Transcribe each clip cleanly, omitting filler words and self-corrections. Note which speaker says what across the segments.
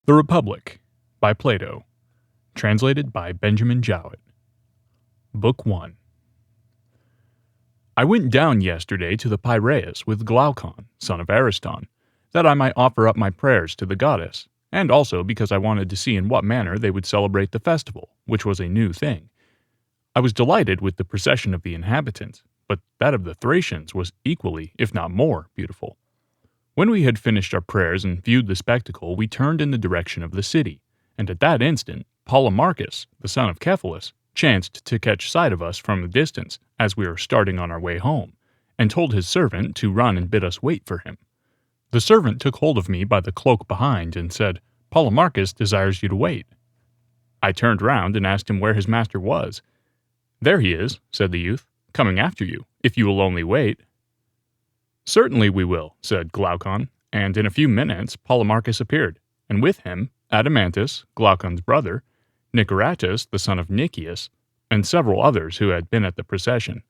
Speaker 1: The Republic by Plato, translated by Benjamin Jowett. Book 1. I went down yesterday to the Piraeus with Glaucon, son of Ariston, that I might offer up my prayers to the goddess, and also because I wanted to see in what manner they would celebrate the festival, which was a new thing. I was delighted with the procession of the inhabitants, but that of the Thracians was equally, if not more, beautiful. When we had finished our prayers and viewed the spectacle, we turned in the direction of the city, and at that instant Polemarchus, the son of Cephalus, chanced to catch sight of us from a distance as we were starting on our way home, and told his servant to run and bid us wait for him. The servant took hold of me by the cloak behind and said, "Polemarchus desires you to wait." I turned round and asked him where his master was. "There he is," said the youth, "coming after you, if you will only wait." "Certainly we will," said Glaucon, and in a few minutes Polemarchus appeared, and with him Adamantus, Glaucon's brother, Niceratus, the son of Nicias, and several others who had been at the procession.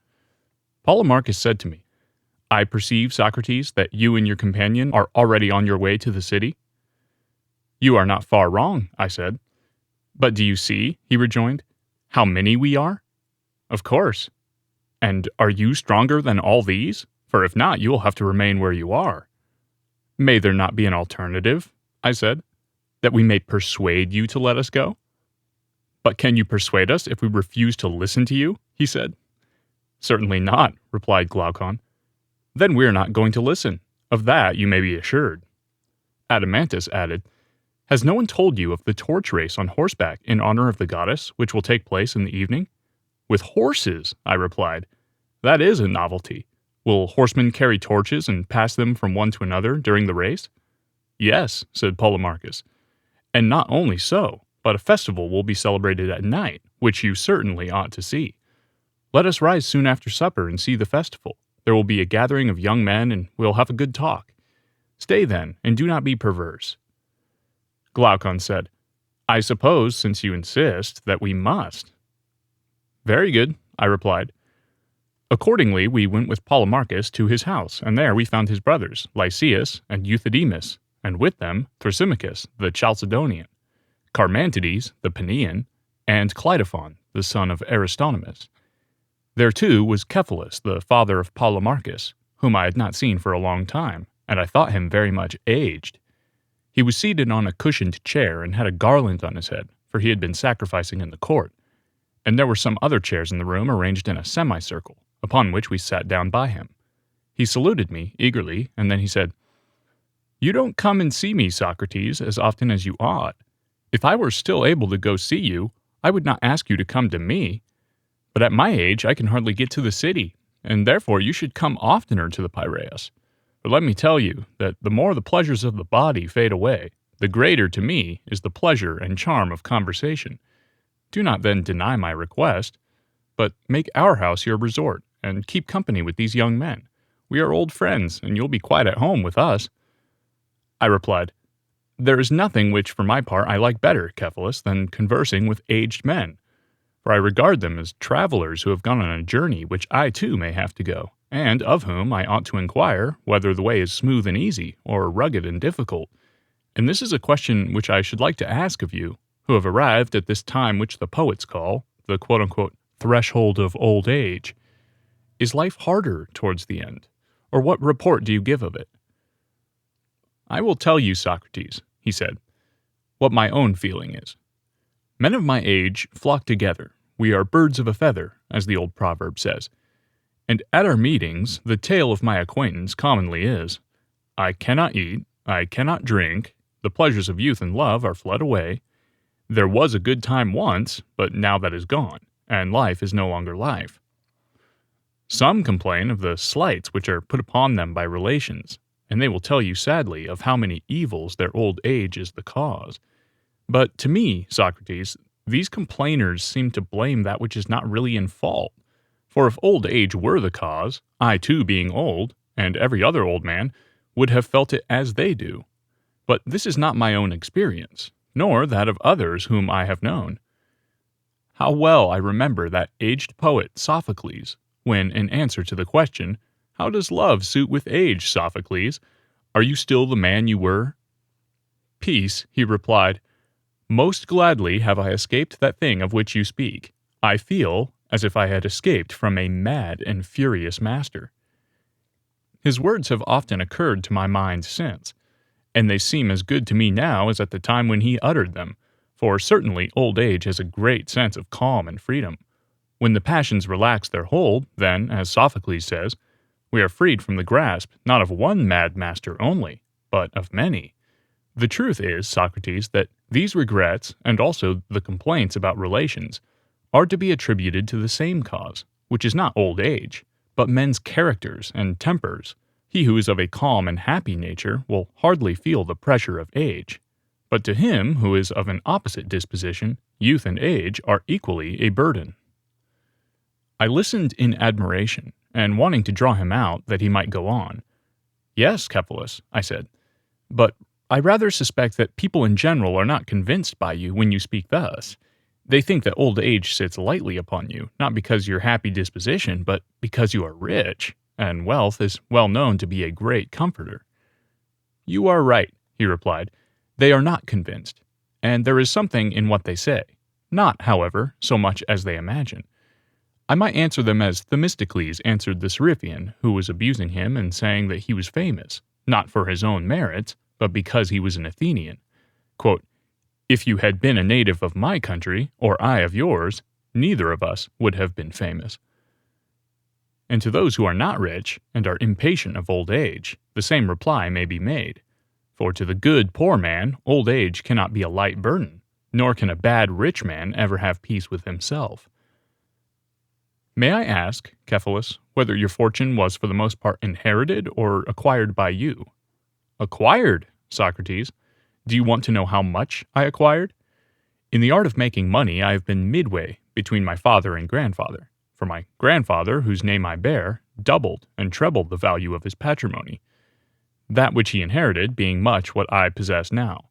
Speaker 1: Polemarchus said to me, "I perceive, Socrates, that you and your companion are already on your way to the city." "You are not far wrong," I said. "But do you see," he rejoined, "how many we are?" "Of course." "And are you stronger than all these? For if not, you will have to remain where you are." "May there not be an alternative," I said, "that we may persuade you to let us go?" "But can you persuade us if we refuse to listen to you?" he said. "Certainly not," replied Glaucon. "Then we are not going to listen. Of that you may be assured." Adamantus added, "Has no one told you of the torch race on horseback in honor of the goddess, which will take place in the evening?" "With horses," I replied. "That is a novelty. Will horsemen carry torches and pass them from one to another during the race?" "Yes," said Polemarchus. "And not only so, but a festival will be celebrated at night, which you certainly ought to see. Let us rise soon after supper and see the festival. There will be a gathering of young men, and we'll have a good talk. Stay then, and do not be perverse." Glaucon said, "I suppose, since you insist, that we must." "Very good," I replied. Accordingly, we went with Polemarchus to his house, and there we found his brothers, Lysias and Euthydemus, and with them Thrasymachus, the Chalcedonian, Charmantides, the Paeanian, and Cleitophon, the son of Aristonomus. There too was Cephalus, the father of Polemarchus, whom I had not seen for a long time, and I thought him very much aged. He was seated on a cushioned chair and had a garland on his head, for he had been sacrificing in the court, and there were some other chairs in the room arranged in a semicircle, upon which we sat down by him. He saluted me eagerly, and then he said, "You don't come and see me, Socrates, as often as you ought. If I were still able to go see you, I would not ask you to come to me. But at my age I can hardly get to the city, and therefore you should come oftener to the Piraeus. For let me tell you that the more the pleasures of the body fade away, the greater to me is the pleasure and charm of conversation. Do not then deny my request, but make our house your resort, and keep company with these young men. We are old friends, and you'll be quite at home with us." I replied, "There is nothing which for my part I like better, Cephalus, than conversing with aged men, for I regard them as travelers who have gone on a journey which I too may have to go, and of whom I ought to inquire whether the way is smooth and easy, or rugged and difficult. And this is a question which I should like to ask of you, who have arrived at this time which the poets call the quote-unquote threshold of old age. Is life harder towards the end, or what report do you give of it?" "I will tell you, Socrates," he said, "what my own feeling is. Men of my age flock together. We are birds of a feather, as the old proverb says. And at our meetings, the tale of my acquaintance commonly is, I cannot eat, I cannot drink, the pleasures of youth and love are fled away. There was a good time once, but now that is gone, and life is no longer life. Some complain of the slights which are put upon them by relations, and they will tell you sadly of how many evils their old age is the cause. But to me, Socrates, these complainers seem to blame that which is not really in fault. For if old age were the cause, I too being old, and every other old man, would have felt it as they do. But this is not my own experience, nor that of others whom I have known. How well I remember that aged poet Sophocles, when, in answer to the question, "How does love suit with age, Sophocles? Are you still the man you were?" Peace, he replied, most gladly have I escaped that thing of which you speak. I feel as if I had escaped from a mad and furious master. His words have often occurred to my mind since, and they seem as good to me now as at the time when he uttered them, for certainly old age has a great sense of calm and freedom. When the passions relax their hold, then, as Sophocles says, we are freed from the grasp not of one mad master only, but of many. The truth is, Socrates, that these regrets, and also the complaints about relations, are to be attributed to the same cause, which is not old age, but men's characters and tempers. He who is of a calm and happy nature will hardly feel the pressure of age, but to him who is of an opposite disposition, youth and age are equally a burden. I listened in admiration, and wanting to draw him out that he might go on. Yes, Cephalus, I said, but I rather suspect that people in general are not convinced by you when you speak thus. They think that old age sits lightly upon you, not because your happy disposition, but because you are rich, and wealth is well known to be a great comforter. You are right, he replied. They are not convinced, and there is something in what they say, not, however, so much as they imagine. I might answer them as Themistocles answered the Seriphian, who was abusing him and saying that he was famous, not for his own merits, but because he was an Athenian. Quote, if you had been a native of my country, or I of yours, neither of us would have been famous. And to those who are not rich, and are impatient of old age, the same reply may be made. For to the good poor man, old age cannot be a light burden, nor can a bad rich man ever have peace with himself. May I ask, Cephalus, whether your fortune was for the most part inherited or acquired by you? Acquired, Socrates. Do you want to know how much I acquired? In the art of making money I have been midway between my father and grandfather, for my grandfather, whose name I bear, doubled and trebled the value of his patrimony, that which he inherited being much what I possess now.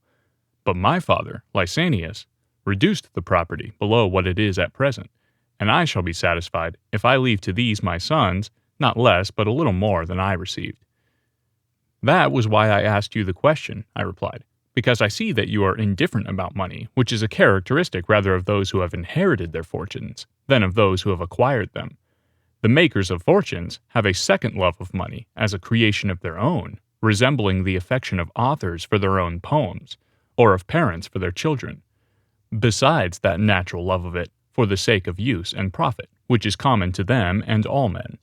Speaker 1: But my father, Lysanias, reduced the property below what it is at present, and I shall be satisfied if I leave to these my sons not less but a little more than I received. That was why I asked you the question, I replied, because I see that you are indifferent about money, which is a characteristic rather of those who have inherited their fortunes than of those who have acquired them. The makers of fortunes have a second love of money as a creation of their own, resembling the affection of authors for their own poems, or of parents for their children, besides that natural love of it for the sake of use and profit, which is common to them and all men.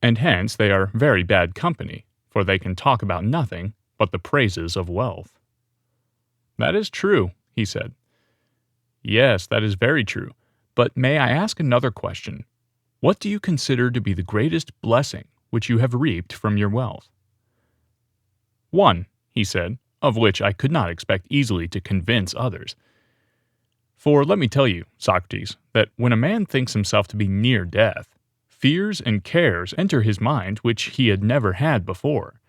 Speaker 1: And hence they are very bad company, for they can talk about nothing but the praises of wealth. That is true, he said. Yes, that is very true. But may I ask another question? What do you consider to be the greatest blessing which you have reaped from your wealth? One, he said, of which I could not expect easily to convince others. For let me tell you, Socrates, that when a man thinks himself to be near death, fears and cares enter his mind which he had never had before.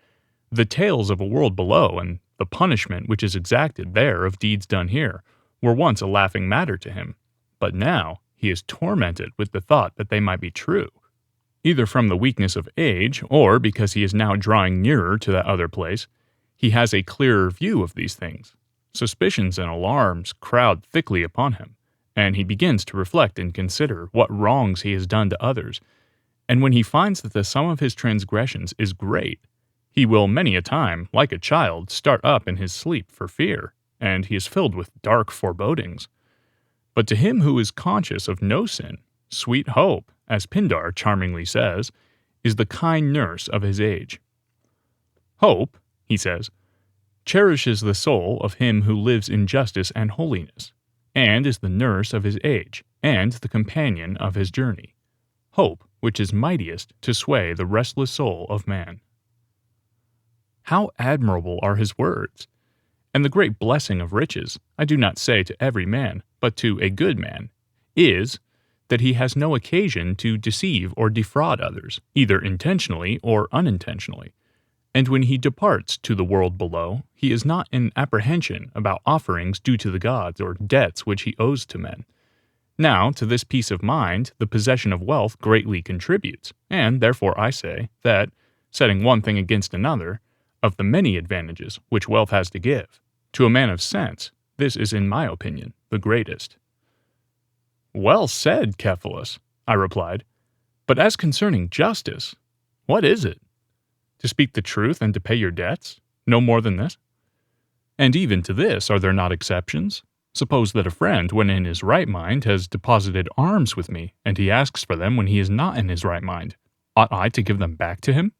Speaker 1: The tales of a world below and the punishment which is exacted there of deeds done here were once a laughing matter to him, but now he is tormented with the thought that they might be true, either from the weakness of age or because he is now drawing nearer to that other place. He has a clearer view of these things. Suspicions and alarms crowd thickly upon him, and he begins to reflect and consider what wrongs he has done to others, and when he finds that the sum of his transgressions is great, he will many a time, like a child, start up in his sleep for fear, and he is filled with dark forebodings. But to him who is conscious of no sin, sweet hope, as Pindar charmingly says, is the kind nurse of his age. Hope, he says, cherishes the soul of him who lives in justice and holiness, and is the nurse of his age, and the companion of his journey. Hope, which is mightiest to sway the restless soul of man. How admirable are his words! And the great blessing of riches, I do not say to every man, but to a good man, is that he has no occasion to deceive or defraud others, either intentionally or unintentionally. And when he departs to the world below, he is not in apprehension about offerings due to the gods or debts which he owes to men. Now, to this peace of mind, the possession of wealth greatly contributes, and therefore I say that, setting one thing against another, of the many advantages which wealth has to give, To a man of sense, this is, in my opinion, the greatest." "Well said, Cephalus," I replied. "But as concerning justice, what is it? To speak the truth and to pay your debts? No more than this? And even to this are there not exceptions? Suppose that a friend, when in his right mind, has deposited arms with me, and he asks for them when he is not in his right mind. Ought I to give them back to him?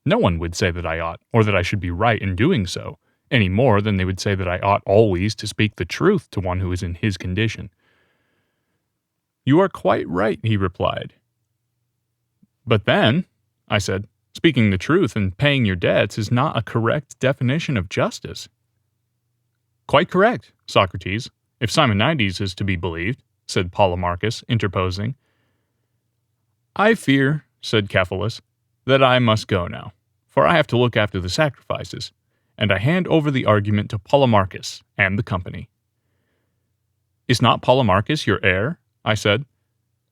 Speaker 1: No one would say that I ought, or that I should be right in doing so, any more than they would say that I ought always to speak the truth to one who is in his condition." "You are quite right," he replied. "But then," I said, "speaking the truth and paying your debts is not a correct definition of justice." "Quite correct, Socrates, if Simonides is to be believed," said Polemarchus, interposing. "I fear," said Cephalus, "that I must go now, for I have to look after the sacrifices," and I hand over the argument to Polemarchus and the company. "Is not Polemarchus your heir?" I said.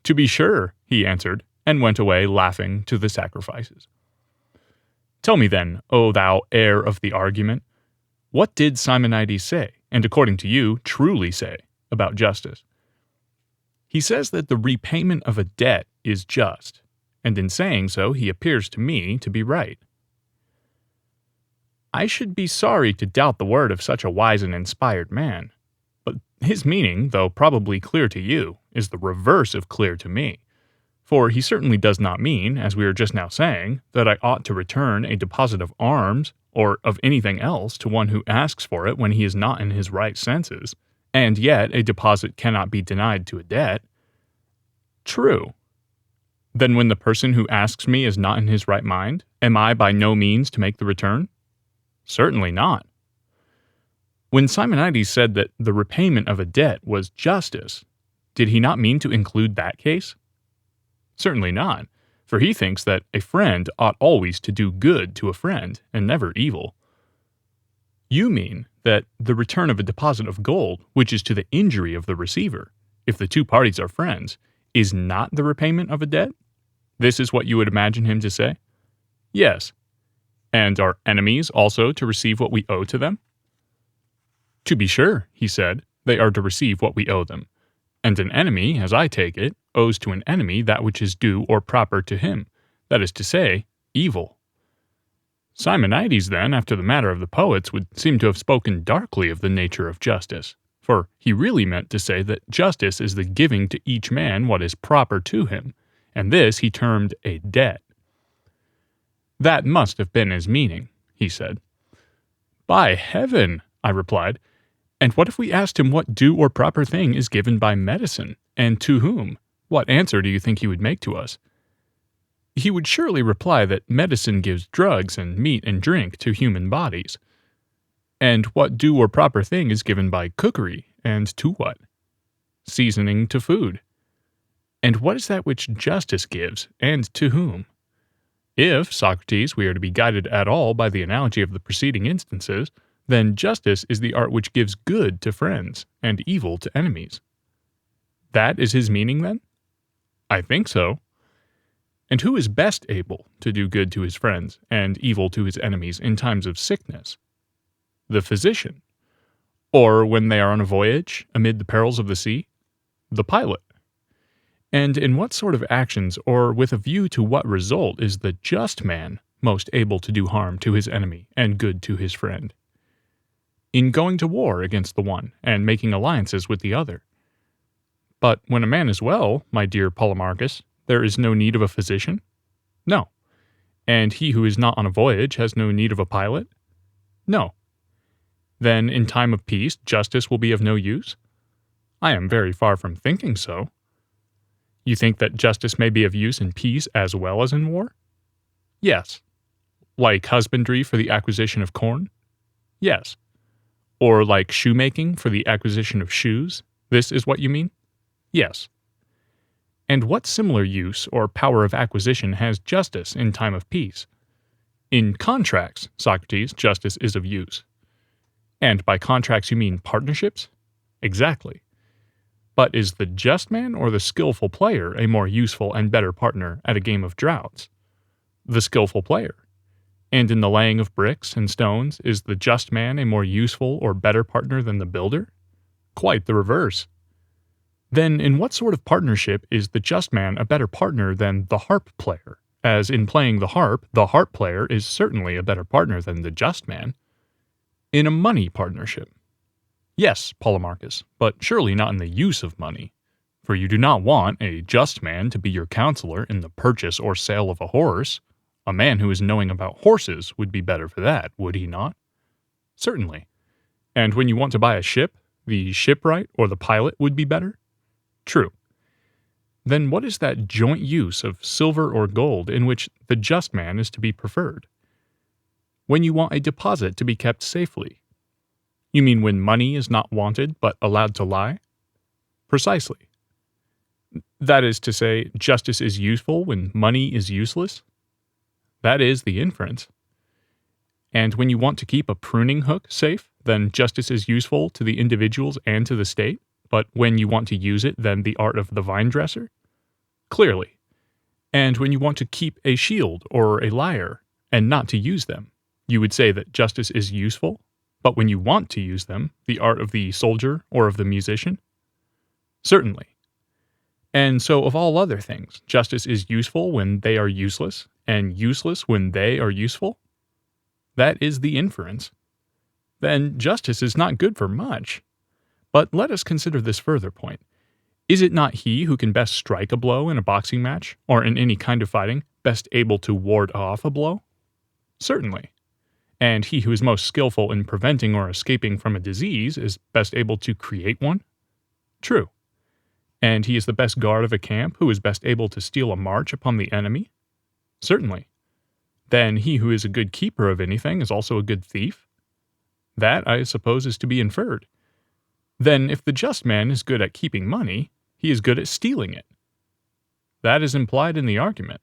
Speaker 1: "To be sure," he answered, and went away laughing to the sacrifices. "Tell me then, O thou heir of the argument, what did Simonides say, and according to you, truly say, about justice?" "He says that the repayment of a debt is just, and in saying so he appears to me to be right." "I should be sorry to doubt the word of such a wise and inspired man, but his meaning, though probably clear to you, is the reverse of clear to me. For he certainly does not mean, as we were just now saying, that I ought to return a deposit of arms, or of anything else, to one who asks for it when he is not in his right senses, and yet a deposit cannot be denied to a debt." "True. Then when the person who asks me is not in his right mind, am I by no means to make the return?" "Certainly not." "When Simonides said that the repayment of a debt was justice, did he not mean to include that case?" "Certainly not, for he thinks that a friend ought always to do good to a friend, and never evil." "You mean that the return of a deposit of gold, which is to the injury of the receiver, if the two parties are friends, is not the repayment of a debt? This is what you would imagine him to say?" "Yes." "And are enemies also to receive what we owe to them?" "To be sure," he said, "they are to receive what we owe them. And an enemy, as I take it, owes to an enemy that which is due or proper to him, that is to say, evil." Simonides, then, after the manner of the poets, would seem to have spoken darkly of the nature of justice, for he really meant to say that justice is the giving to each man what is proper to him, and this he termed a debt. "That must have been his meaning," he said. "By heaven!" I replied. "And what if we asked him what due or proper thing is given by medicine, and to whom? What answer do you think he would make to us?" "He would surely reply that medicine gives drugs and meat and drink to human bodies." "And what due or proper thing is given by cookery, and to what?" "Seasoning to food." "And what is that which justice gives, and to whom?" "If, Socrates, we are to be guided at all by the analogy of the preceding instances, then justice is the art which gives good to friends, and evil to enemies." "That is his meaning, then?" "I think so." "And who is best able to do good to his friends, and evil to his enemies in times of sickness?" "The physician." "Or when they are on a voyage, amid the perils of the sea?" "The pilot." "And in what sort of actions, or with a view to what result, is the just man most able to do harm to his enemy and good to his friend?" "In going to war against the one, and making alliances with the other." "But when a man is well, my dear Polemarchus, there is no need of a physician?" "No." "And he who is not on a voyage has no need of a pilot?" "No." "Then in time of peace justice will be of no use?" "I am very far from thinking so." "You think that justice may be of use in peace as well as in war?" "Yes." "Like husbandry for the acquisition of corn?" "Yes." "Or like shoemaking for the acquisition of shoes? This is what you mean?" "Yes." "And what similar use or power of acquisition has justice in time of peace?" "In contracts, Socrates, justice is of use." "And by contracts you mean partnerships?" "Exactly." "But is the just man or the skillful player a more useful and better partner at a game of draughts?" "The skillful player." And in the laying of bricks and stones, is the just man a more useful or better partner than the builder? Quite the reverse. Then in what sort of partnership is the just man a better partner than the harp player? As in playing the harp player is certainly a better partner than the just man. In a money partnership. Yes, Polemarchus, but surely not in the use of money. For you do not want a just man to be your counselor in the purchase or sale of a horse. A man who is knowing about horses would be better for that, would he not? Certainly. And when you want to buy a ship, the shipwright or the pilot would be better? True. Then what is that joint use of silver or gold in which the just man is to be preferred? When you want a deposit to be kept safely. You mean when money is not wanted but allowed to lie? Precisely. That is to say, justice is useful when money is useless? That is the inference. And when you want to keep a pruning hook safe, then justice is useful to the individuals and to the state, but when you want to use it, then the art of the vine dresser? Clearly. And when you want to keep a shield or a lyre, and not to use them, you would say that justice is useful, but when you want to use them, the art of the soldier or of the musician? Certainly. And so of all other things, justice is useful when they are useless, and useless when they are useful? That is the inference. Then justice is not good for much. But let us consider this further point. Is it not he who can best strike a blow in a boxing match, or in any kind of fighting, best able to ward off a blow? Certainly. And he who is most skillful in preventing or escaping from a disease is best able to create one? True. And he is the best guard of a camp who is best able to steal a march upon the enemy? Certainly. Then he who is a good keeper of anything is also a good thief? That, I suppose, is to be inferred. Then if the just man is good at keeping money, he is good at stealing it. That is implied in the argument.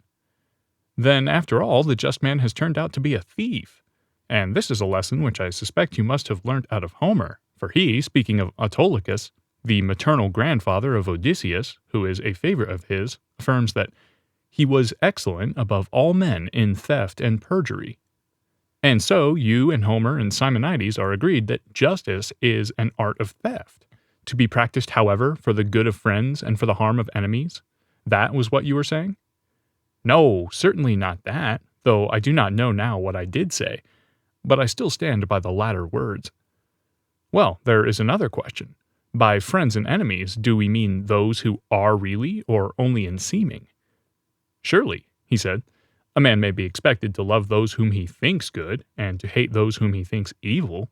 Speaker 1: Then, after all, the just man has turned out to be a thief. And this is a lesson which I suspect you must have learnt out of Homer, for he, speaking of Autolycus, the maternal grandfather of Odysseus, who is a favorite of his, affirms that he was excellent above all men in theft and perjury. And so you and Homer and Simonides are agreed that justice is an art of theft, to be practiced, however, for the good of friends and for the harm of enemies. That was what you were saying? No, certainly not that, though I do not know now what I did say, but I still stand by the latter words. Well, there is another question. By friends and enemies, do we mean those who are really or only in seeming? Surely, he said, a man may be expected to love those whom he thinks good, and to hate those whom he thinks evil.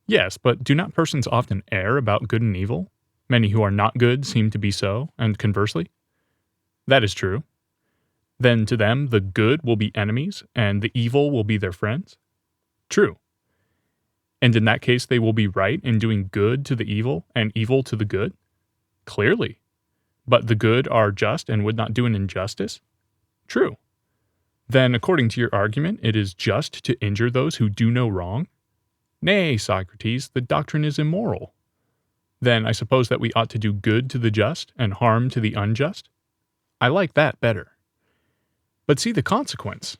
Speaker 1: Yes, but do not persons often err about good and evil? Many who are not good seem to be so, and conversely? That is true. Then to them the good will be enemies, and the evil will be their friends? True. And in that case they will be right in doing good to the evil, and evil to the good? Clearly. But the good are just and would not do an injustice? True. Then, according to your argument, it is just to injure those who do no wrong? Nay, Socrates, the doctrine is immoral. Then I suppose that we ought to do good to the just and harm to the unjust? I like that better. But see the consequence.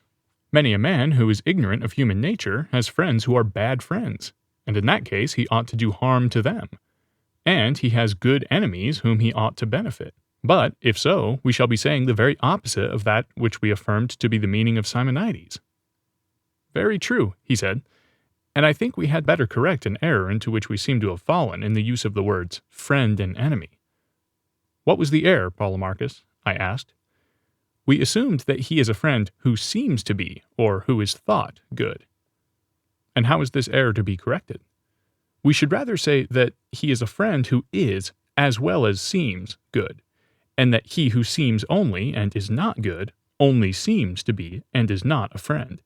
Speaker 1: Many a man who is ignorant of human nature has friends who are bad friends, and in that case he ought to do harm to them. And he has good enemies whom he ought to benefit. But, if so, we shall be saying the very opposite of that which we affirmed to be the meaning of Simonides. Very true, he said, and I think we had better correct an error into which we seem to have fallen in the use of the words friend and enemy. What was the error, Polemarchus? I asked. We assumed that he is a friend who seems to be, or who is thought, good. And how is this error to be corrected? We should rather say that he is a friend who is, as well as seems, good, and that he who seems only and is not good only seems to be and is not a friend,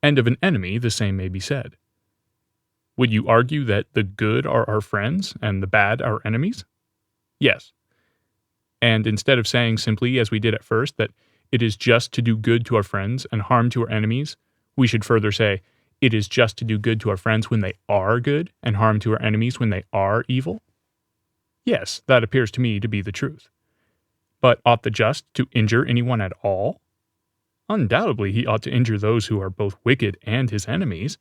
Speaker 1: and of an enemy the same may be said. Would you argue that the good are our friends and the bad our enemies? Yes. And instead of saying simply, as we did at first, that it is just to do good to our friends and harm to our enemies, we should further say, it is just to do good to our friends when they are good and harm to our enemies when they are evil? Yes, that appears to me to be the truth. But ought the just to injure anyone at all? Undoubtedly he ought to injure those who are both wicked and his enemies.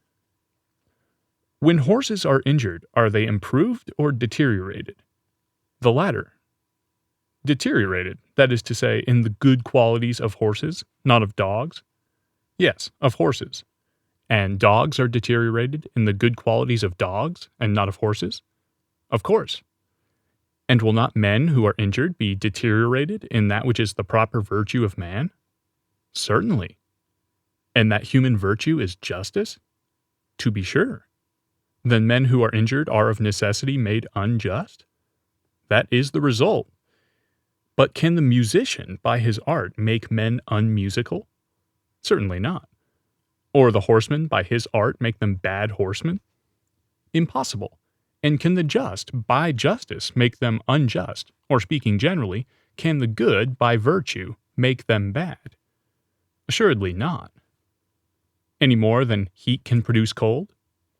Speaker 1: When horses are injured, are they improved or deteriorated? The latter. Deteriorated, that is to say, in the good qualities of horses, not of dogs? Yes, of horses. And dogs are deteriorated in the good qualities of dogs, and not of horses? Of course. And will not men who are injured be deteriorated in that which is the proper virtue of man? Certainly. And that human virtue is justice? To be sure. Then men who are injured are of necessity made unjust? That is the result. But can the musician, by his art, make men unmusical? Certainly not. Or the horseman, by his art, make them bad horsemen? Impossible. And can the just, by justice, make them unjust? Or speaking generally, can the good, by virtue, make them bad? Assuredly not. Any more than heat can produce cold?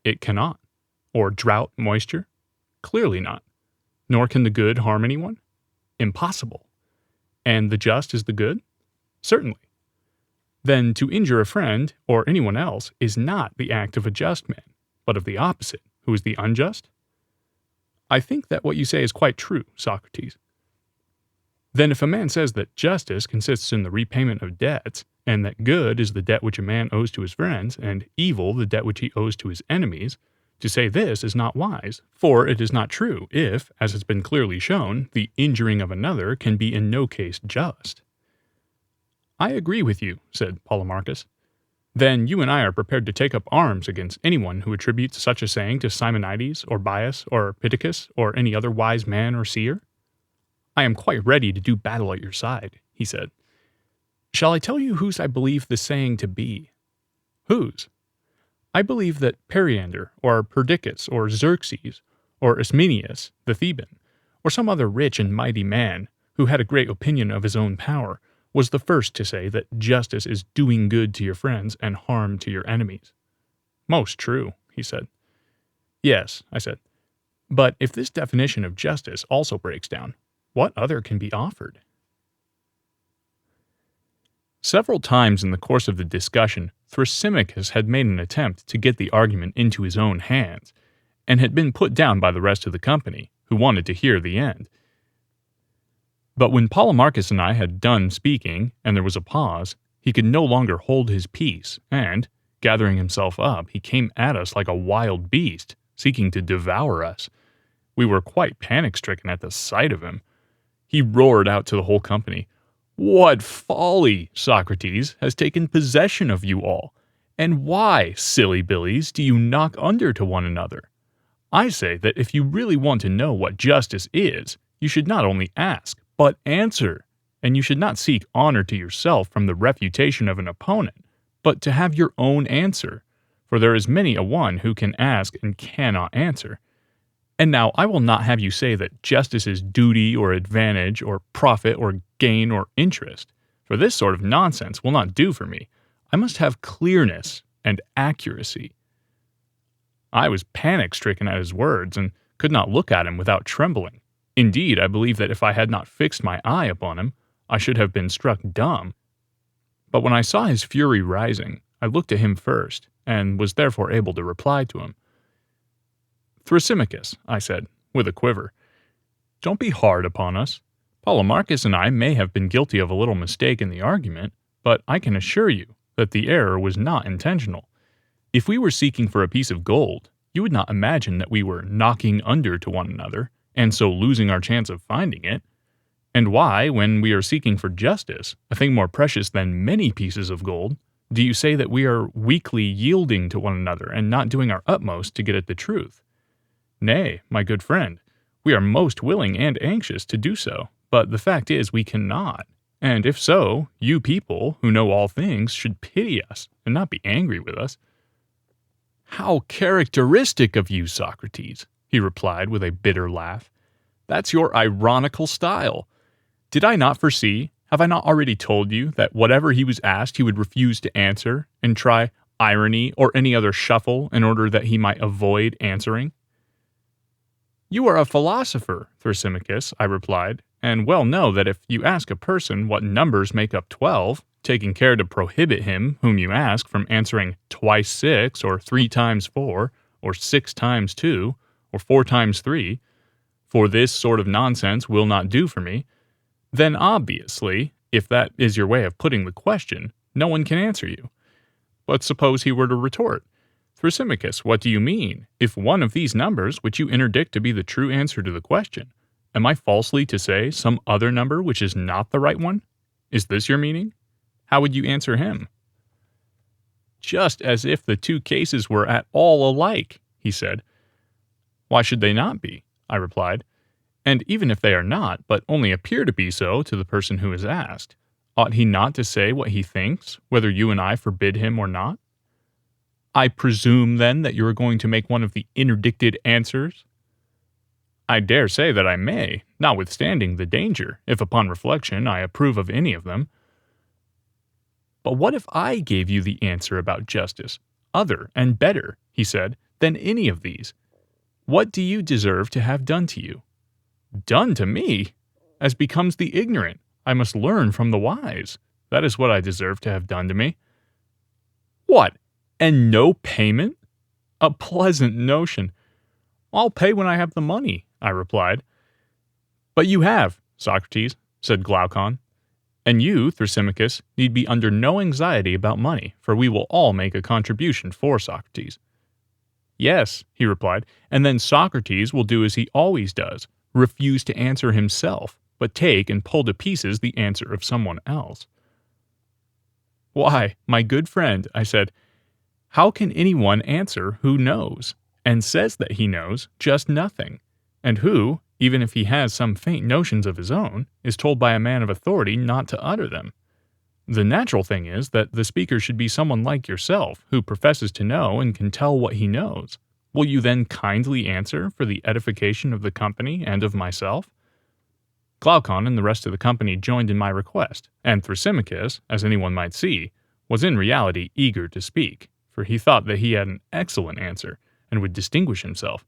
Speaker 1: It cannot. Or drought moisture? Clearly not. Nor can the good harm anyone? Impossible. And the just is the good? Certainly. Then to injure a friend, or anyone else, is not the act of a just man, but of the opposite, who is the unjust? I think that what you say is quite true, Socrates. Then if a man says that justice consists in the repayment of debts, and that good is the debt which a man owes to his friends, and evil the debt which he owes to his enemies, to say this is not wise, for it is not true if, as has been clearly shown, the injuring of another can be in no case just. I agree with you, said Polemarchus. Then you and I are prepared to take up arms against anyone who attributes such a saying to Simonides, or Bias, or Pittacus, or any other wise man or seer? I am quite ready to do battle at your side, he said. Shall I tell you whose I believe the saying to be? Whose? I believe that Periander, or Perdiccas, or Xerxes, or Ismenias, the Theban, or some other rich and mighty man, who had a great opinion of his own power, was the first to say that justice is doing good to your friends and harm to your enemies. Most true, he said. Yes, I said. But if this definition of justice also breaks down, what other can be offered? Several times in the course of the discussion, Thrasymachus had made an attempt to get the argument into his own hands, and had been put down by the rest of the company, who wanted to hear the end. But when Polemarchus and I had done speaking, and there was a pause, he could no longer hold his peace, and, gathering himself up, he came at us like a wild beast, seeking to devour us. We were quite panic-stricken at the sight of him. He roared out to the whole company, "What folly, Socrates, has taken possession of you all? And why, silly billies, do you knock under to one another? I say that if you really want to know what justice is, you should not only ask, but answer, and you should not seek honor to yourself from the refutation of an opponent, but to have your own answer, for there is many a one who can ask and cannot answer. And now I will not have you say that justice is duty or advantage or profit or gain or interest, for this sort of nonsense will not do for me. I must have clearness and accuracy." I was panic-stricken at his words, and could not look at him without trembling. Indeed, I believe that if I had not fixed my eye upon him, I should have been struck dumb. But when I saw his fury rising, I looked at him first, and was therefore able to reply to him. "Thrasymachus," I said, with a quiver, "don't be hard upon us. Polemarchus and I may have been guilty of a little mistake in the argument, but I can assure you that the error was not intentional. If we were seeking for a piece of gold, you would not imagine that we were knocking under to one another, and so losing our chance of finding it. And why, when we are seeking for justice, a thing more precious than many pieces of gold, do you say that we are weakly yielding to one another and not doing our utmost to get at the truth? Nay, my good friend, we are most willing and anxious to do so, but the fact is we cannot. And if so, you people, who know all things, should pity us and not be angry with us." "How characteristic of you, Socrates," he replied with a bitter laugh. "That's your ironical style. Did I not foresee, have I not already told you, that whatever he was asked he would refuse to answer, and try irony or any other shuffle in order that he might avoid answering?" "You are a philosopher, Thrasymachus," I replied, and well know that if you ask a person what numbers make up 12, taking care to prohibit him whom you ask from answering twice 6, or 3 times 4, or 6 times 2, or 4 times 3, for this sort of nonsense will not do for me, then obviously, if that is your way of putting the question, no one can answer you. But suppose he were to retort, Thrasymachus, what do you mean? If one of these numbers, which you interdict to be the true answer to the question, am I falsely to say some other number which is not the right one? Is this your meaning? How would you answer him? Just as if the two cases were at all alike, he said. Why should they not be? I replied. And even if they are not, but only appear to be so to the person who is asked, ought he not to say what he thinks, whether you and I forbid him or not? I presume, then, that you are going to make one of the interdicted answers? I dare say that I may, notwithstanding the danger, if upon reflection I approve of any of them. But what if I gave you the answer about justice, other and better, he said, than any of these? What do you deserve to have done to you? Done to me? As becomes the ignorant, I must learn from the wise. That is what I deserve to have done to me. What? And no payment? A pleasant notion. I'll pay when I have the money, I replied. But you have, Socrates, said Glaucon. And you, Thrasymachus, need be under no anxiety about money, for we will all make a contribution for Socrates. Yes, he replied, and then Socrates will do as he always does, refuse to answer himself, but take and pull to pieces the answer of someone else. Why, my good friend, I said, how can anyone answer who knows, and says that he knows, just nothing, and who, even if he has some faint notions of his own, is told by a man of authority not to utter them? The natural thing is that the speaker should be someone like yourself, who professes to know and can tell what he knows. Will you then kindly answer for the edification of the company and of myself? Glaucon and the rest of the company joined in my request, and Thrasymachus, as anyone might see, was in reality eager to speak, for he thought that he had an excellent answer, and would distinguish himself.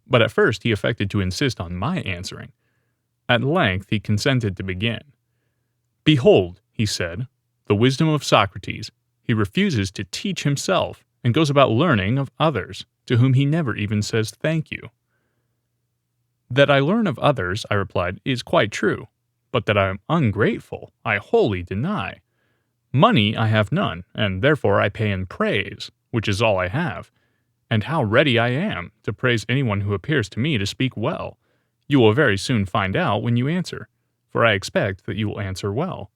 Speaker 1: But at first he affected to insist on my answering. At length he consented to begin. Behold, he said, the wisdom of Socrates. He refuses to teach himself, and goes about learning of others, to whom he never even says thank you. That I learn of others, I replied, is quite true, but that I am ungrateful, I wholly deny. Money I have none, and therefore I pay in praise, which is all I have. And how ready I am to praise anyone who appears to me to speak well. You will very soon find out when you answer, for I expect that you will answer well.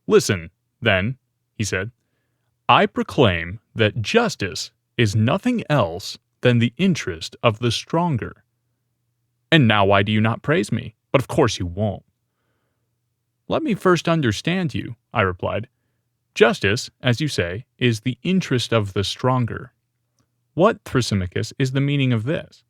Speaker 1: Listen, then, he said. I proclaim that justice is nothing else than the interest of the stronger. And now why do you not praise me? But of course you won't. Let me first understand you, I replied. Justice, as you say, is the interest of the stronger. What, Thrasymachus, is the meaning of this?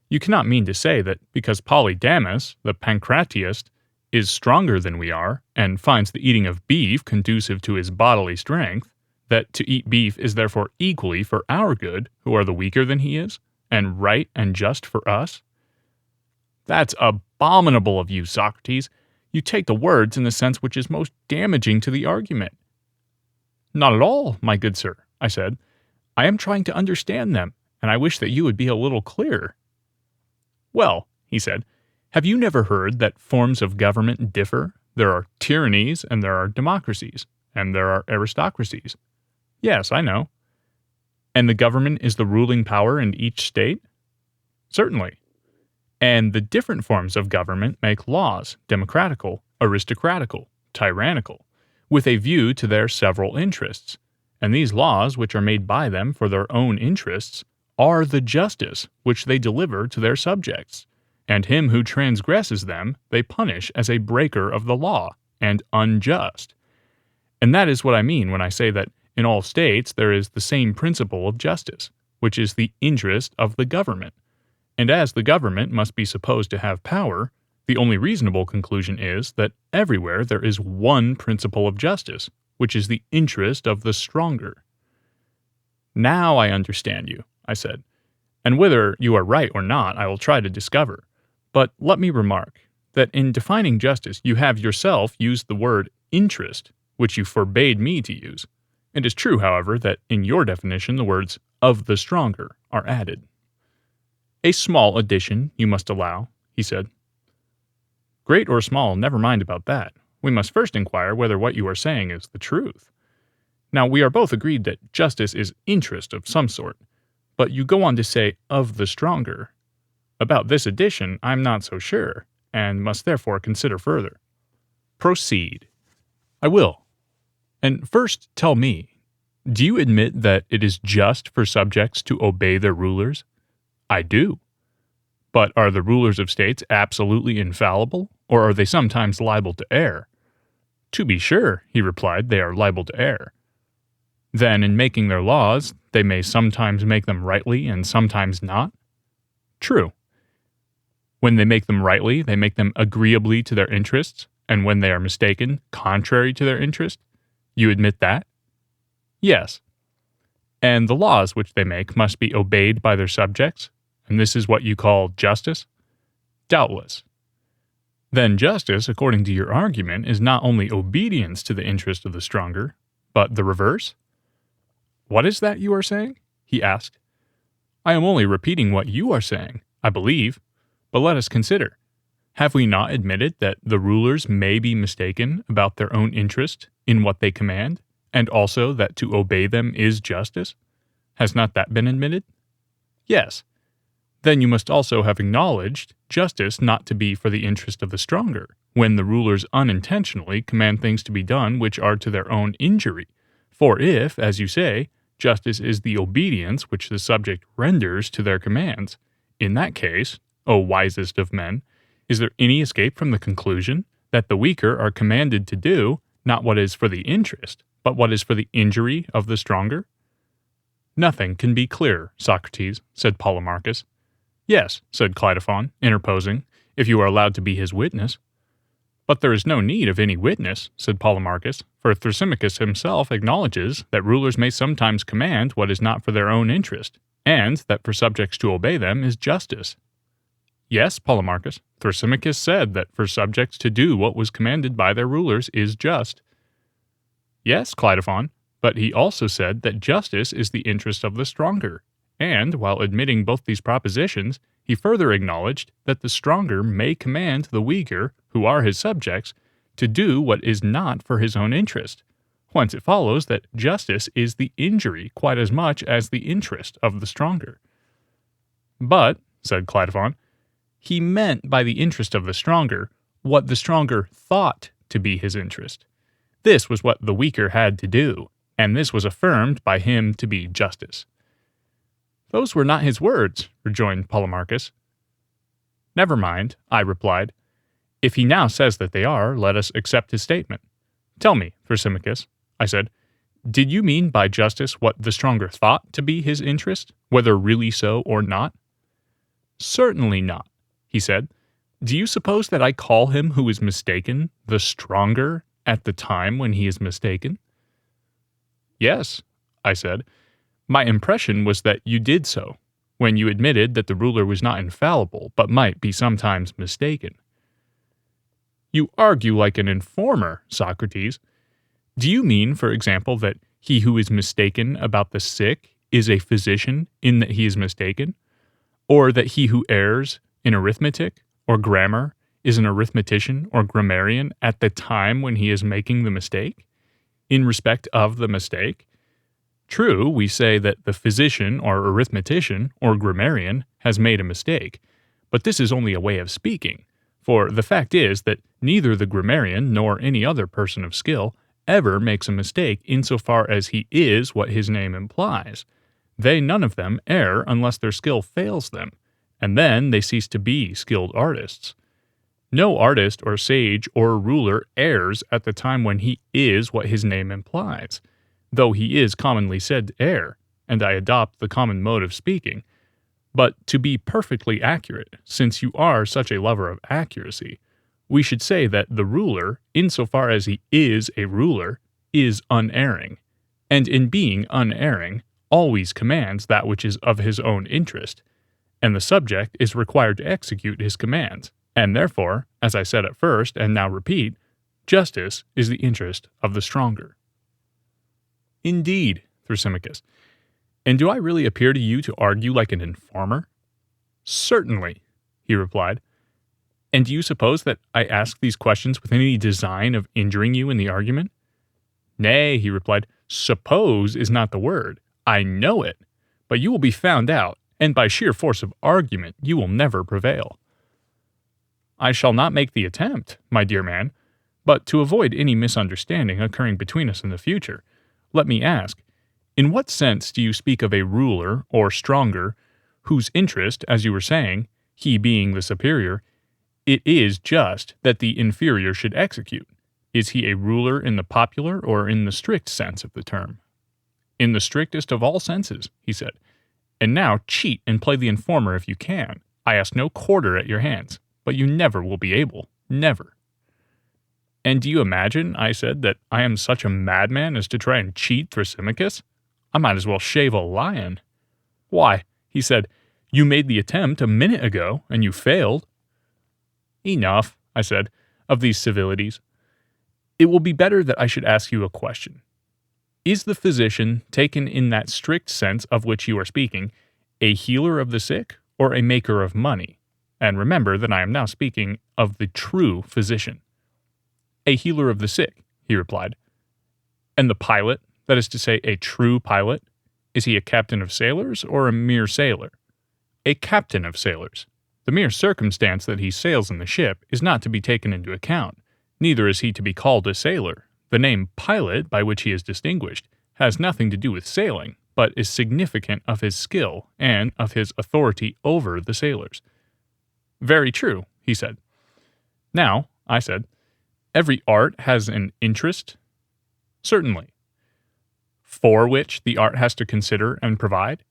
Speaker 1: You cannot mean to say that because Polydamas, the pancratiast, is stronger than we are, and finds the eating of beef conducive to his bodily strength, that to eat beef is therefore equally for our good, who are the weaker than he is, and right and just for us? That's abominable of you, Socrates. You take the words in the sense which is most damaging to the argument. Not at all, my good sir, I said. I am trying to understand them, and I wish that you would be a little clearer. Well, he said, have you never heard that forms of government differ? There are tyrannies, and there are democracies, and there are aristocracies. Yes, I know. And the government is the ruling power in each state? Certainly. And the different forms of government make laws, democratical, aristocratical, tyrannical, with a view to their several interests. And these laws, which are made by them for their own interests, are the justice which they deliver to their subjects, and him who transgresses them they punish as a breaker of the law, and unjust. And that is what I mean when I say that in all states there is the same principle of justice, which is the interest of the government. And as the government must be supposed to have power, the only reasonable conclusion is that everywhere there is one principle of justice, which is the interest of the stronger. Now I understand you, I said, and whether you are right or not I will try to discover. But let me remark, that in defining justice you have yourself used the word interest, which you forbade me to use. It is true, however, that in your definition the words of the stronger are added. A small addition, you must allow, he said. Great or small, never mind about that. We must first inquire whether what you are saying is the truth. Now, we are both agreed that justice is interest of some sort, but you go on to say of the stronger. About this addition, I'm not so sure, and must therefore consider further. Proceed. I will. And first tell me, do you admit that it is just for subjects to obey their rulers? I do. But are the rulers of states absolutely infallible, or are they sometimes liable to err? To be sure, he replied, they are liable to err. Then, in making their laws, they may sometimes make them rightly and sometimes not? True. When they make them rightly, they make them agreeably to their interests, and when they are mistaken, contrary to their interest? You admit that? Yes. And the laws which they make must be obeyed by their subjects, and this is what you call justice? Doubtless. Then justice, according to your argument, is not only obedience to the interest of the stronger, but the reverse? What is that you are saying? He asked. I am only repeating what you are saying, I believe, but let us consider. Have we not admitted that the rulers may be mistaken about their own interest in what they command, and also that to obey them is justice? Has not that been admitted? Yes. Then you must also have acknowledged justice not to be for the interest of the stronger, when the rulers unintentionally command things to be done which are to their own injury. For if, as you say, justice is the obedience which the subject renders to their commands, in that case, O wisest of men, is there any escape from the conclusion that the weaker are commanded to do not what is for the interest, but what is for the injury of the stronger? Nothing can be clearer, Socrates, said Polemarchus. Yes, said Cleitophon, interposing, if you are allowed to be his witness. But there is no need of any witness, said Polemarchus, for Thrasymachus himself acknowledges that rulers may sometimes command what is not for their own interest, and that for subjects to obey them is justice. Yes, Polemarchus, Thrasymachus said that for subjects to do what was commanded by their rulers is just. Yes, Cleitophon, but he also said that justice is the interest of the stronger, and, while admitting both these propositions, he further acknowledged that the stronger may command the weaker, who are his subjects, to do what is not for his own interest, whence it follows that justice is the injury quite as much as the interest of the stronger. But, said Cleitophon, he meant by the interest of the stronger what the stronger thought to be his interest. This was what the weaker had to do, and this was affirmed by him to be justice. Those were not his words, rejoined Polemarchus. Never mind, I replied. If he now says that they are, let us accept his statement. Tell me, Thrasymachus, I said, did you mean by justice what the stronger thought to be his interest, whether really so or not? Certainly not, he said. Do you suppose that I call him who is mistaken the stronger at the time when he is mistaken? Yes, I said. My impression was that you did so, when you admitted that the ruler was not infallible, but might be sometimes mistaken. You argue like an informer, Socrates. Do you mean, for example, that he who is mistaken about the sick is a physician in that he is mistaken? Or that he who errs in arithmetic or grammar is an arithmetician or grammarian at the time when he is making the mistake, in respect of the mistake? True, we say that the physician or arithmetician or grammarian has made a mistake, but this is only a way of speaking, for the fact is that neither the grammarian nor any other person of skill ever makes a mistake insofar as he is what his name implies. They none of them err unless their skill fails them, and then they cease to be skilled artists. No artist or sage or ruler errs at the time when he is what his name implies, though he is commonly said to err, and I adopt the common mode of speaking. But to be perfectly accurate, since you are such a lover of accuracy, we should say that the ruler, insofar as he is a ruler, is unerring, and in being unerring, always commands that which is of his own interest, and the subject is required to execute his commands, And therefore, as I said at first and now repeat, justice is the interest of the stronger. Indeed, Thrasymachus. And do I really appear to you to argue like an informer? Certainly, he replied. And do you suppose that I ask these questions with any design of injuring you in the argument? Nay, he replied, suppose is not the word. I know it. But you will be found out, and by sheer force of argument you will never prevail. I shall not make the attempt, my dear man, but to avoid any misunderstanding occurring between us in the future, let me ask, in what sense do you speak of a ruler, or stronger, whose interest, as you were saying, he being the superior, it is just that the inferior should execute? Is he a ruler in the popular or in the strict sense of the term? In the strictest of all senses, he said. And now cheat and play the informer if you can. I ask no quarter at your hands, but you never will be able, never. And do you imagine, I said, that I am such a madman as to try and cheat Thrasymachus? I might as well shave a lion. Why, he said, you made the attempt a minute ago, and you failed. Enough, I said, of these civilities. It will be better that I should ask you a question. Is the physician, taken in that strict sense of which you are speaking, a healer of the sick or a maker of money? And remember that I am now speaking of the true physician. A healer of the sick, he replied. And the pilot, that is to say, a true pilot, is he a captain of sailors or a mere sailor? A captain of sailors. The mere circumstance that he sails in the ship is not to be taken into account. Neither is he to be called a sailor. The name pilot, by which he is distinguished, has nothing to do with sailing, but is significant of his skill and of his authority over the sailors. Very true, he said. Now, I said, every art has an interest? Certainly. For which the art has to consider and provide?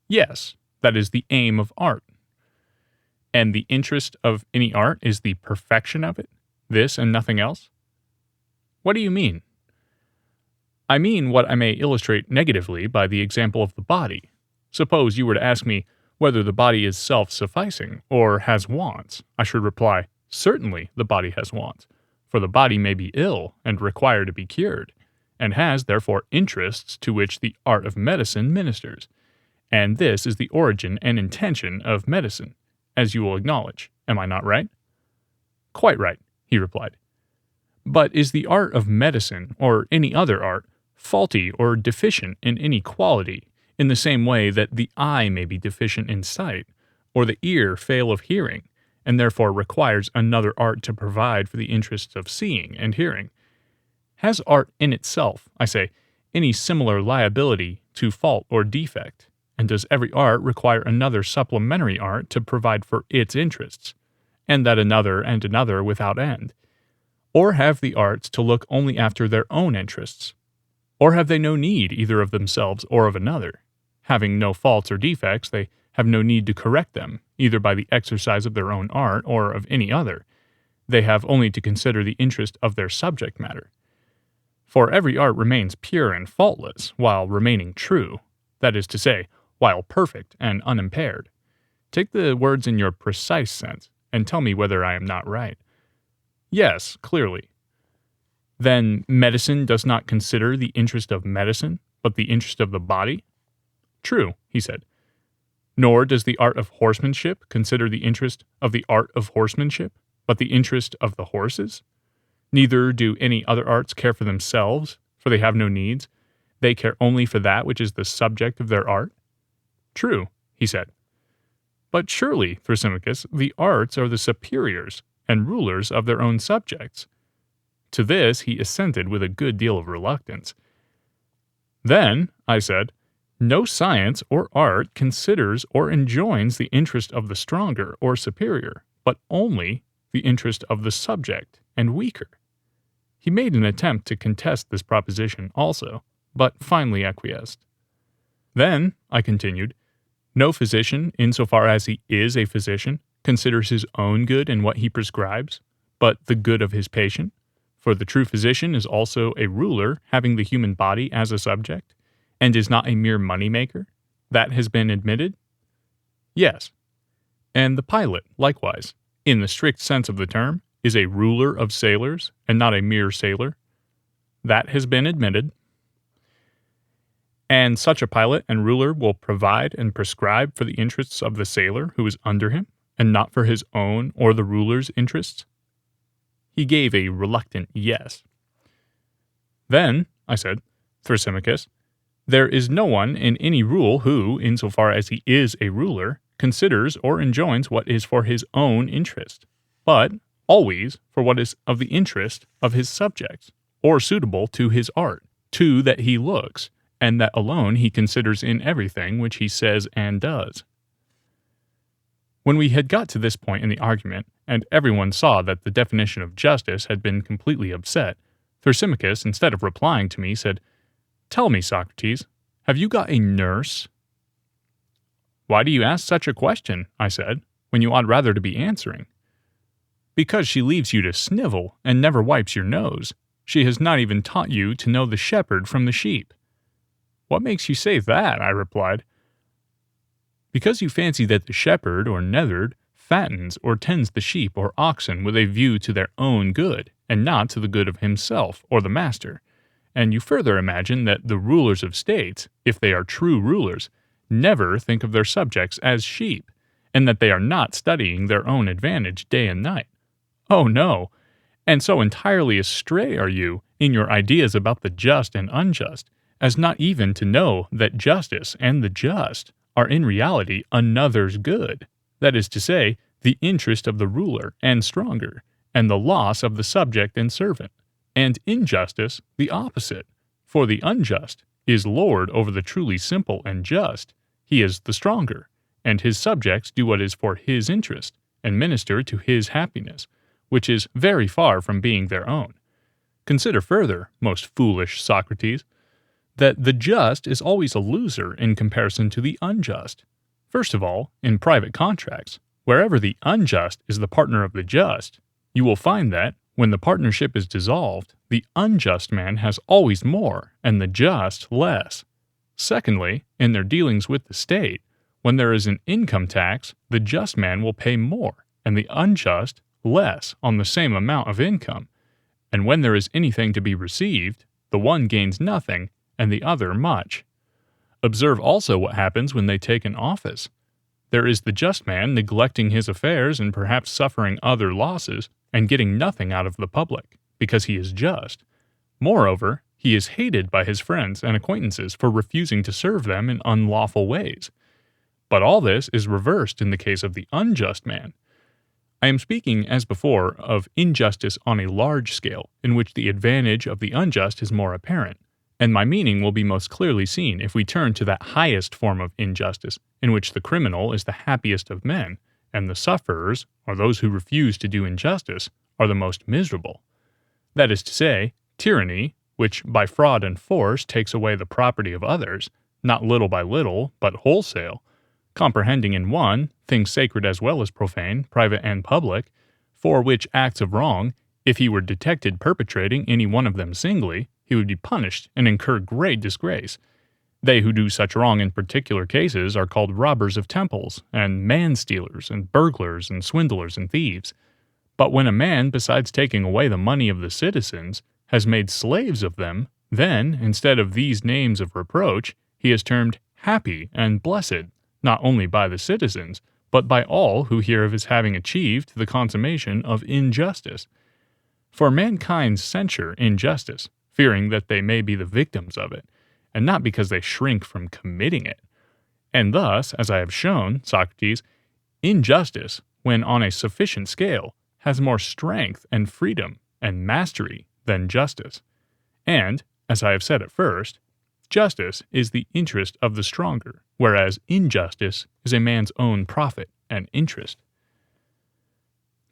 Speaker 1: Yes, that is the aim of art. And the interest of any art is the perfection of it? This and nothing else? What do you mean? I mean what I may illustrate negatively by the example of the body. Suppose you were to ask me whether the body is self-sufficing or has wants. I should reply, certainly the body has wants, for the body may be ill and require to be cured, and has therefore interests to which the art of medicine ministers. And this is the origin and intention of medicine, as you will acknowledge. Am I not right? Quite right, he replied. But is the art of medicine, or any other art, faulty or deficient in any quality, in the same way that the eye may be deficient in sight, or the ear fail of hearing, and therefore requires another art to provide for the interests of seeing and hearing? Has art in itself, I say, any similar liability to fault or defect, and does every art require another supplementary art to provide for its interests, and that another and another without end? Or have the arts to look only after their own interests? Or have they no need either of themselves or of another? Having no faults or defects, they have no need to correct them, either by the exercise of their own art or of any other. They have only to consider the interest of their subject matter. For every art remains pure and faultless, while remaining true, that is to say, while perfect and unimpaired. Take the words in your precise sense, and tell me whether I am not right. Yes, clearly. Then medicine does not consider the interest of medicine, but the interest of the body? True, he said. Nor does the art of horsemanship consider the interest of the art of horsemanship, but the interest of the horses? Neither do any other arts care for themselves, for they have no needs. They care only for that which is the subject of their art? True, he said. But surely, Thrasymachus, the arts are the superiors and rulers of their own subjects. To this he assented with a good deal of reluctance. Then, I said, no science or art considers or enjoins the interest of the stronger or superior, but only the interest of the subject and weaker. He made an attempt to contest this proposition also, but finally acquiesced. Then, I continued, no physician, insofar as he is a physician, considers his own good in what he prescribes, but the good of his patient. For the true physician is also a ruler, having the human body as a subject, and is not a mere money-maker. That has been admitted? Yes. And the pilot, likewise. in the strict sense of the term, is a ruler of sailors and not a mere sailor. That has been admitted. And such a pilot and ruler will provide and prescribe for the interests of the sailor who is under him, and not for his own or the ruler's interests. He gave a reluctant yes. Then, I said, Thrasymachus, there is no one in any rule who, insofar as he is a ruler, considers or enjoins what is for his own interest, but always for what is of the interest of his subjects, or suitable to his art, to that he looks, and that alone he considers in everything which he says and does. When we had got to this point in the argument, and everyone saw that the definition of justice had been completely upset, Thrasymachus, instead of replying to me, said, "Tell me, Socrates, have you got a nurse?" "Why do you ask such a question," I said, "when you ought rather to be answering?" "Because she leaves you to snivel, and never wipes your nose. She has not even taught you to know the shepherd from the sheep." "What makes you say that?" I replied. "Because you fancy that the shepherd, or neatherd, fattens or tends the sheep or oxen with a view to their own good, and not to the good of himself or the master. And you further imagine that the rulers of states, if they are true rulers, never think of their subjects as sheep, and that they are not studying their own advantage day and night. Oh no! And so entirely astray are you in your ideas about the just and unjust, as not even to know that justice and the just are in reality another's good, that is to say, the interest of the ruler and stronger, and the loss of the subject and servant, and injustice the opposite, for the unjust is lord over the truly simple and just, he is the stronger, and his subjects do what is for his interest, and minister to his happiness, which is very far from being their own. Consider further, most foolish Socrates, that the just is always a loser in comparison to the unjust. First of all, in private contracts, wherever the unjust is the partner of the just, you will find that, when the partnership is dissolved, the unjust man has always more, and the just less. Secondly, in their dealings with the state, when there is an income tax, the just man will pay more, and the unjust less on the same amount of income. And when there is anything to be received, the one gains nothing, and the other much. Observe also what happens when they take an office. There is the just man neglecting his affairs and perhaps suffering other losses, and getting nothing out of the public, because he is just. Moreover, he is hated by his friends and acquaintances for refusing to serve them in unlawful ways. But all this is reversed in the case of the unjust man. I am speaking, as before, of injustice on a large scale, in which the advantage of the unjust is more apparent, and my meaning will be most clearly seen if we turn to that highest form of injustice, in which the criminal is the happiest of men, and the sufferers, or those who refuse to do injustice, are the most miserable. That is to say, tyranny, which by fraud and force takes away the property of others, not little by little, but wholesale, comprehending in one, things sacred as well as profane, private and public, for which acts of wrong, if he were detected perpetrating any one of them singly, he would be punished and incur great disgrace. They who do such wrong in particular cases are called robbers of temples, and man-stealers, and burglars, and swindlers, and thieves. But when a man, besides taking away the money of the citizens, has made slaves of them, then, instead of these names of reproach, he is termed happy and blessed, not only by the citizens, but by all who hear of his having achieved the consummation of injustice. For mankind censure injustice, fearing that they may be the victims of it, and not because they shrink from committing it. And thus, as I have shown, Socrates, injustice, when on a sufficient scale, has more strength and freedom and mastery than justice. And, as I have said at first, justice is the interest of the stronger, whereas injustice is a man's own profit and interest.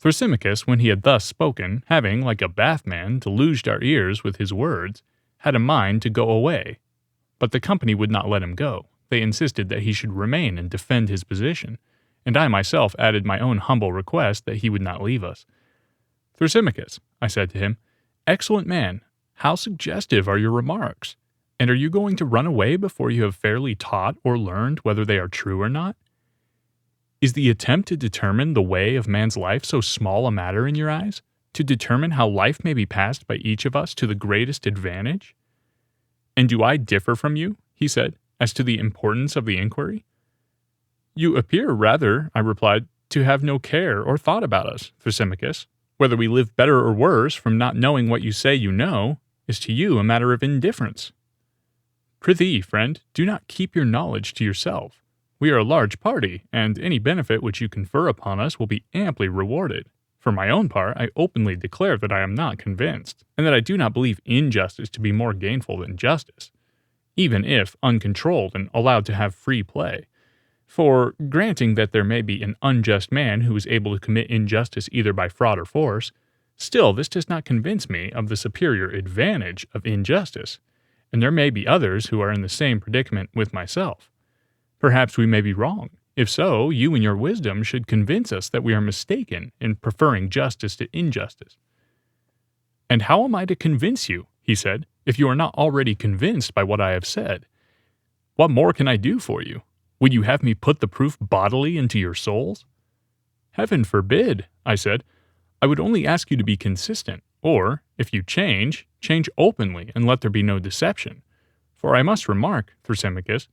Speaker 1: Thrasymachus, when he had thus spoken, having, like a bathman, deluged our ears with his words, had a mind to go away. But the company would not let him go. They insisted that he should remain and defend his position, and I myself added my own humble request that he would not leave us. "Thrasymachus," I said to him, "excellent man, how suggestive are your remarks! And are you going to run away before you have fairly taught or learned whether they are true or not?" Is the attempt to determine the way of man's life so small a matter in your eyes? To determine how life may be passed by each of us to the greatest advantage? And do I differ from you, he said, as to the importance of the inquiry? You appear rather, I replied, to have no care or thought about us, Thrasymachus. Whether we live better or worse from not knowing what you say you know, is to you a matter of indifference. Prithee, friend, do not keep your knowledge to yourself. We are a large party, and any benefit which you confer upon us will be amply rewarded. For my own part, I openly declare that I am not convinced, and that I do not believe injustice to be more gainful than justice, even if uncontrolled and allowed to have free play. For, granting that there may be an unjust man who is able to commit injustice either by fraud or force, still this does not convince me of the superior advantage of injustice, and there may be others who are in the same predicament with myself. Perhaps we may be wrong. If so, you in your wisdom should convince us that we are mistaken in preferring justice to injustice. And how am I to convince you, he said, if you are not already convinced by what I have said? What more can I do for you? Would you have me put the proof bodily into your souls? Heaven forbid, I said. I would only ask you to be consistent, or, if you change openly and let there be no deception. For I must remark, Thrasymachus,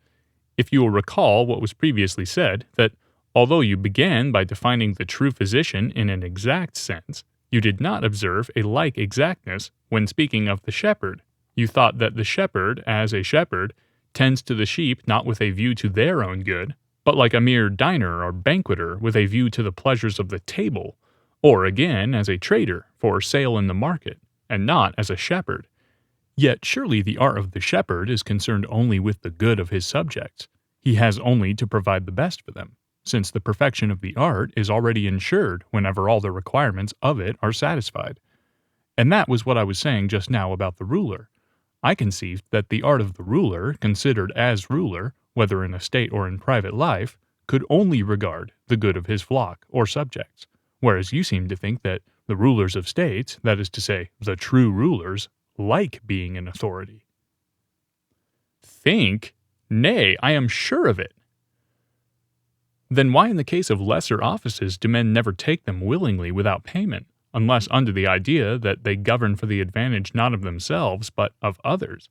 Speaker 1: if you will recall what was previously said, that although you began by defining the true physician in an exact sense, you did not observe a like exactness when speaking of the shepherd. You thought that the shepherd, as a shepherd, tends to the sheep not with a view to their own good, but like a mere diner or banqueter with a view to the pleasures of the table, or again as a trader for sale in the market, and not as a shepherd. Yet surely the art of the shepherd is concerned only with the good of his subjects. He has only to provide the best for them, since the perfection of the art is already ensured whenever all the requirements of it are satisfied. And that was what I was saying just now about the ruler. I conceived that the art of the ruler, considered as ruler, whether in a state or in private life, could only regard the good of his flock or subjects, whereas you seem to think that the rulers of states, that is to say, the true rulers, like being in authority. Think? Nay, I am sure of it. Then why in the case of lesser offices do men never take them willingly without payment, unless under the idea that they govern for the advantage not of themselves, but of others?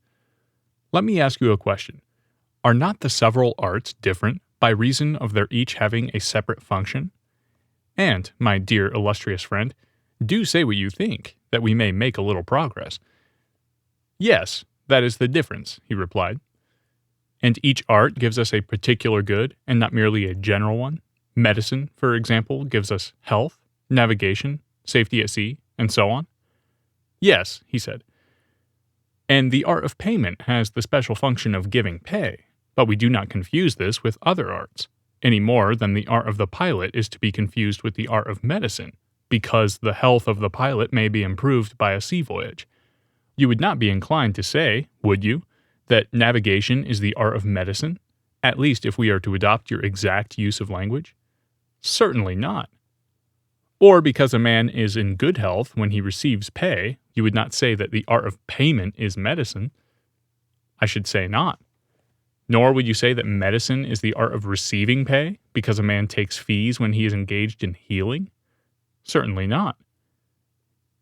Speaker 1: Let me ask you a question. Are not the several arts different by reason of their each having a separate function? And, my dear illustrious friend, do say what you think, that we may make a little progress. Yes, that is the difference, he replied. And each art gives us a particular good, and not merely a general one. Medicine, for example, gives us health, navigation, safety at sea, and so on. Yes, he said. And the art of payment has the special function of giving pay, but we do not confuse this with other arts, any more than the art of the pilot is to be confused with the art of medicine, because the health of the pilot may be improved by a sea voyage. You would not be inclined to say, would you, that navigation is the art of medicine, at least if we are to adopt your exact use of language? Certainly not. Or because a man is in good health when he receives pay, you would not say that the art of payment is medicine? I should say not. Nor would you say that medicine is the art of receiving pay, because a man takes fees when he is engaged in healing? Certainly not.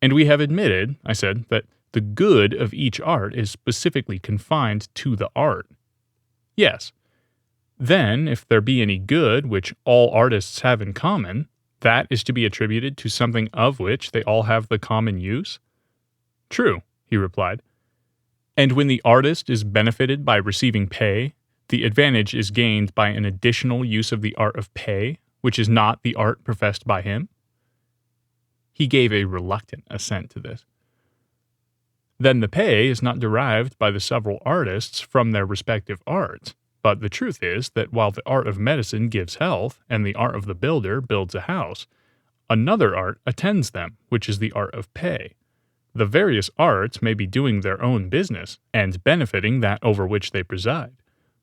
Speaker 1: And we have admitted, I said, that the good of each art is specifically confined to the art. Yes. Then, if there be any good which all artists have in common, that is to be attributed to something of which they all have the common use? True, he replied. And when the artist is benefited by receiving pay, the advantage is gained by an additional use of the art of pay, which is not the art professed by him? He gave a reluctant assent to this. Then the pay is not derived by the several artists from their respective arts, but the truth is that while the art of medicine gives health, and the art of the builder builds a house, another art attends them, which is the art of pay. The various arts may be doing their own business, and benefiting that over which they preside,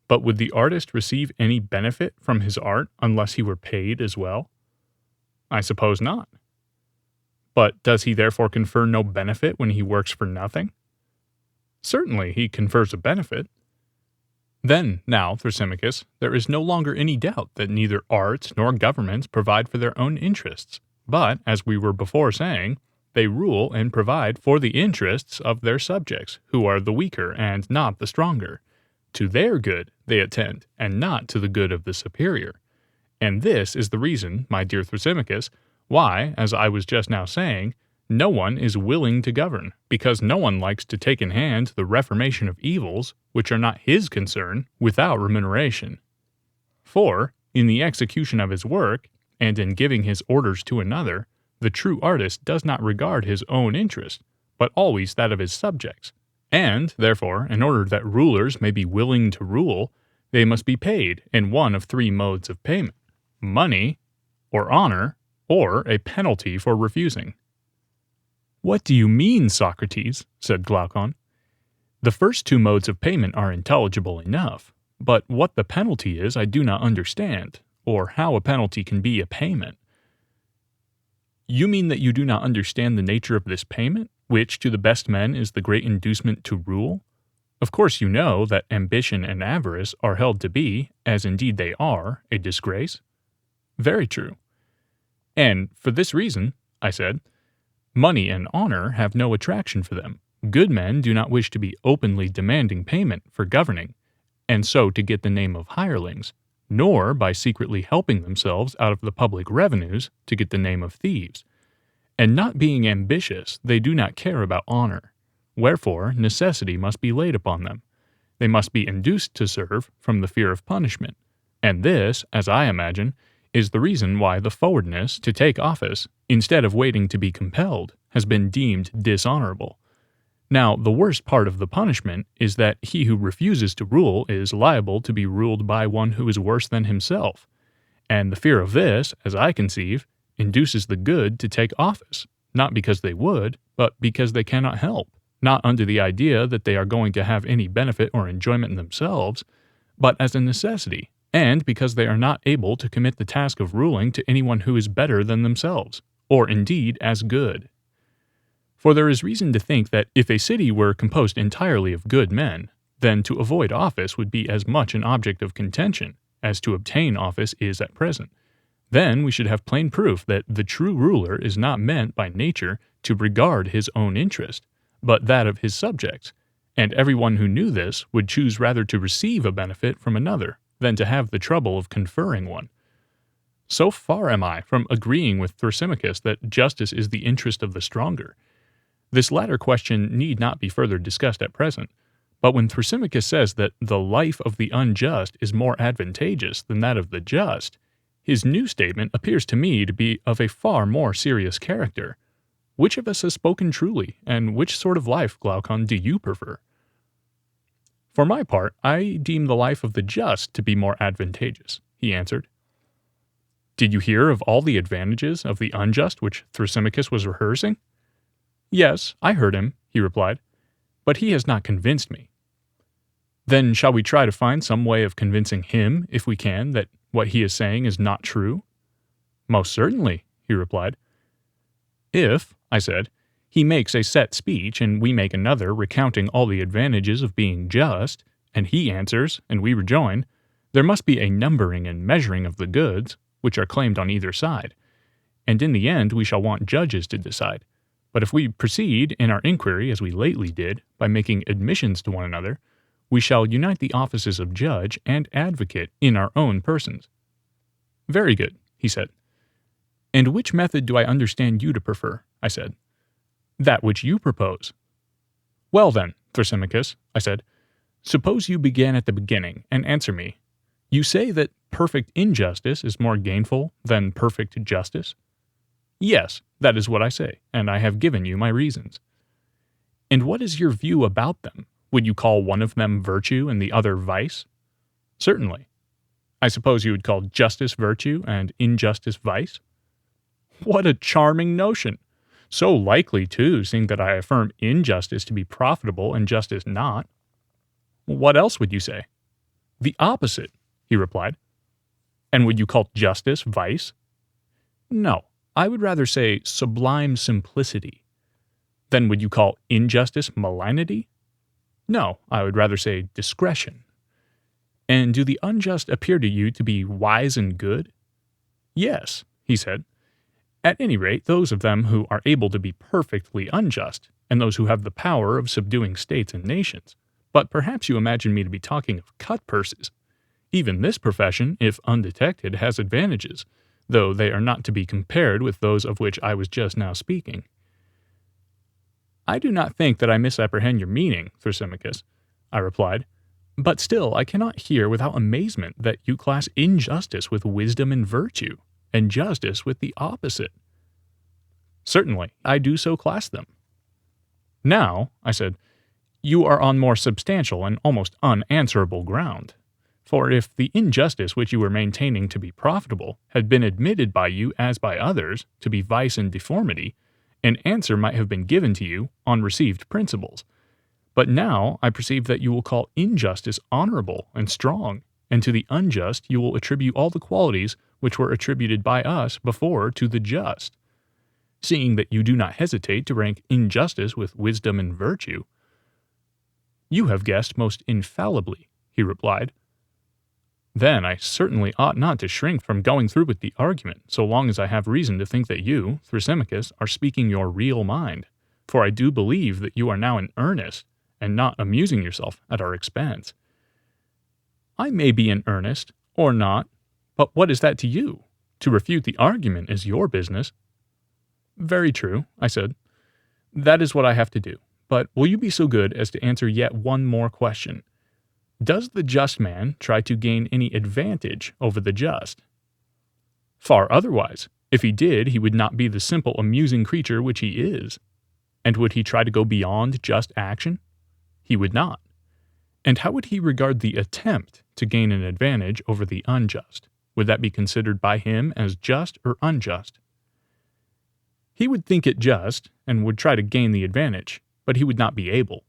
Speaker 1: but would the artist receive any benefit from his art unless he were paid as well? I suppose not. But does he therefore confer no benefit when he works for nothing? Certainly he confers a benefit. Then, now, Thrasymachus, there is no longer any doubt that neither arts nor governments provide for their own interests, but, as we were before saying, they rule and provide for the interests of their subjects, who are the weaker and not the stronger. To their good they attend, and not to the good of the superior. And this is the reason, my dear Thrasymachus, why, as I was just now saying, no one is willing to govern, because no one likes to take in hand the reformation of evils, which are not his concern, without remuneration. For, in the execution of his work, and in giving his orders to another, the true artist does not regard his own interest, but always that of his subjects. And, therefore, in order that rulers may be willing to rule, they must be paid in one of three modes of payment: money, or honor, or a penalty for refusing. What do you mean, Socrates? Said Glaucon. The first two modes of payment are intelligible enough, but what the penalty is I do not understand, or how a penalty can be a payment. You mean that you do not understand the nature of this payment, which to the best men is the great inducement to rule? Of course you know that ambition and avarice are held to be, as indeed they are, a disgrace? Very true. And for this reason, I said, money and honor have no attraction for them. Good men do not wish to be openly demanding payment for governing, and so to get the name of hirelings, nor by secretly helping themselves out of the public revenues to get the name of thieves. And not being ambitious, they do not care about honor. Wherefore, necessity must be laid upon them. They must be induced to serve from the fear of punishment. And this, as I imagine, is the reason why the forwardness to take office, instead of waiting to be compelled, has been deemed dishonorable. Now, the worst part of the punishment is that he who refuses to rule is liable to be ruled by one who is worse than himself. And the fear of this, as I conceive, induces the good to take office, not because they would, but because they cannot help, not under the idea that they are going to have any benefit or enjoyment in themselves, but as a necessity, and because they are not able to commit the task of ruling to anyone who is better than themselves, or indeed as good. For there is reason to think that if a city were composed entirely of good men, then to avoid office would be as much an object of contention as to obtain office is at present. Then we should have plain proof that the true ruler is not meant by nature to regard his own interest, but that of his subjects, and everyone who knew this would choose rather to receive a benefit from another than to have the trouble of conferring one. So far am I from agreeing with Thrasymachus that justice is the interest of the stronger. This latter question need not be further discussed at present, but when Thrasymachus says that the life of the unjust is more advantageous than that of the just, his new statement appears to me to be of a far more serious character. Which of us has spoken truly, and which sort of life, Glaucon, do you prefer? For my part, I deem the life of the just to be more advantageous, he answered. Did you hear of all the advantages of the unjust which Thrasymachus was rehearsing? Yes, I heard him, he replied, but he has not convinced me. Then shall we try to find some way of convincing him, if we can, that what he is saying is not true? Most certainly, he replied. If, I said, he makes a set speech and we make another recounting all the advantages of being just, and he answers and we rejoin, there must be a numbering and measuring of the goods, which are claimed on either side, and in the end we shall want judges to decide. But if we proceed in our inquiry as we lately did, by making admissions to one another, we shall unite the offices of judge and advocate in our own persons. Very good, he said. And which method do I understand you to prefer? I said. That which you propose. Well then, Thrasymachus, I said, suppose you begin at the beginning and answer me. You say that perfect injustice is more gainful than perfect justice? Yes, that is what I say, and I have given you my reasons. And what is your view about them? Would you call one of them virtue and the other vice? Certainly. I suppose you would call justice virtue and injustice vice? What a charming notion! So likely, too, seeing that I affirm injustice to be profitable and justice not. What else would you say? The opposite, he replied. And would you call justice vice? No, I would rather say sublime simplicity. Then would you call injustice malignity? No, I would rather say discretion. And do the unjust appear to you to be wise and good? Yes, he said. At any rate, those of them who are able to be perfectly unjust, and those who have the power of subduing states and nations. But perhaps you imagine me to be talking of cut purses. Even this profession, if undetected, has advantages, though they are not to be compared with those of which I was just now speaking. I do not think that I misapprehend your meaning, Thrasymachus, I replied, but still I cannot hear without amazement that you class injustice with wisdom and virtue, and justice with the opposite. Certainly, I do so class them. Now, I said, you are on more substantial and almost unanswerable ground. For if the injustice which you were maintaining to be profitable had been admitted by you as by others to be vice and deformity, an answer might have been given to you on received principles. But now I perceive that you will call injustice honorable and strong, and to the unjust you will attribute all the qualities which were attributed by us before to the just. Seeing that you do not hesitate to rank injustice with wisdom and virtue. You have guessed most infallibly, he replied. Then I certainly ought not to shrink from going through with the argument, so long as I have reason to think that you, Thrasymachus, are speaking your real mind, for I do believe that you are now in earnest, and not amusing yourself at our expense. I may be in earnest, or not, but what is that to you? To refute the argument is your business. Very true, I said. That is what I have to do, but will you be so good as to answer yet one more question? Does the just man try to gain any advantage over the just? Far otherwise. If he did, he would not be the simple, amusing creature which he is. And would he try to go beyond just action? He would not. And how would he regard the attempt to gain an advantage over the unjust? Would that be considered by him as just or unjust? He would think it just, and would try to gain the advantage, but he would not be able.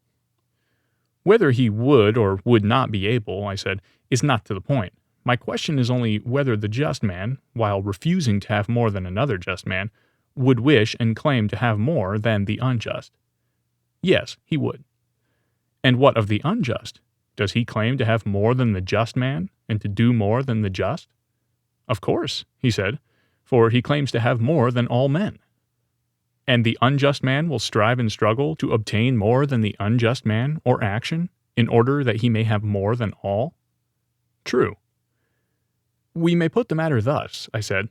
Speaker 1: Whether he would or would not be able, I said, is not to the point. My question is only whether the just man, while refusing to have more than another just man, would wish and claim to have more than the unjust. Yes, he would. And what of the unjust? Does he claim to have more than the just man, and to do more than the just? Of course, he said, for he claims to have more than all men. And the unjust man will strive and struggle to obtain more than the unjust man or action, in order that he may have more than all? True. We may put the matter thus, I said.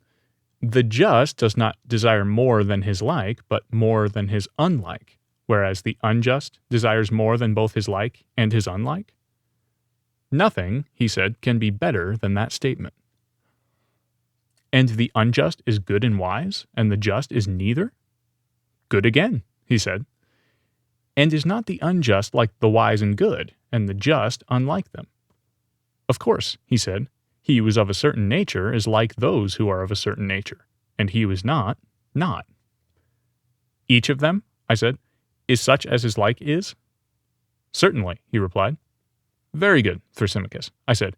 Speaker 1: The just does not desire more than his like, but more than his unlike, whereas the unjust desires more than both his like and his unlike? Nothing, he said, can be better than that statement. And the unjust is good and wise, and the just is neither? Good again, he said. And is not the unjust like the wise and good, and the just unlike them? Of course, he said, he who is of a certain nature is like those who are of a certain nature, and he who is not, not. Each of them, I said, is such as his like is? Certainly, he replied. Very good, Thrasymachus, I said.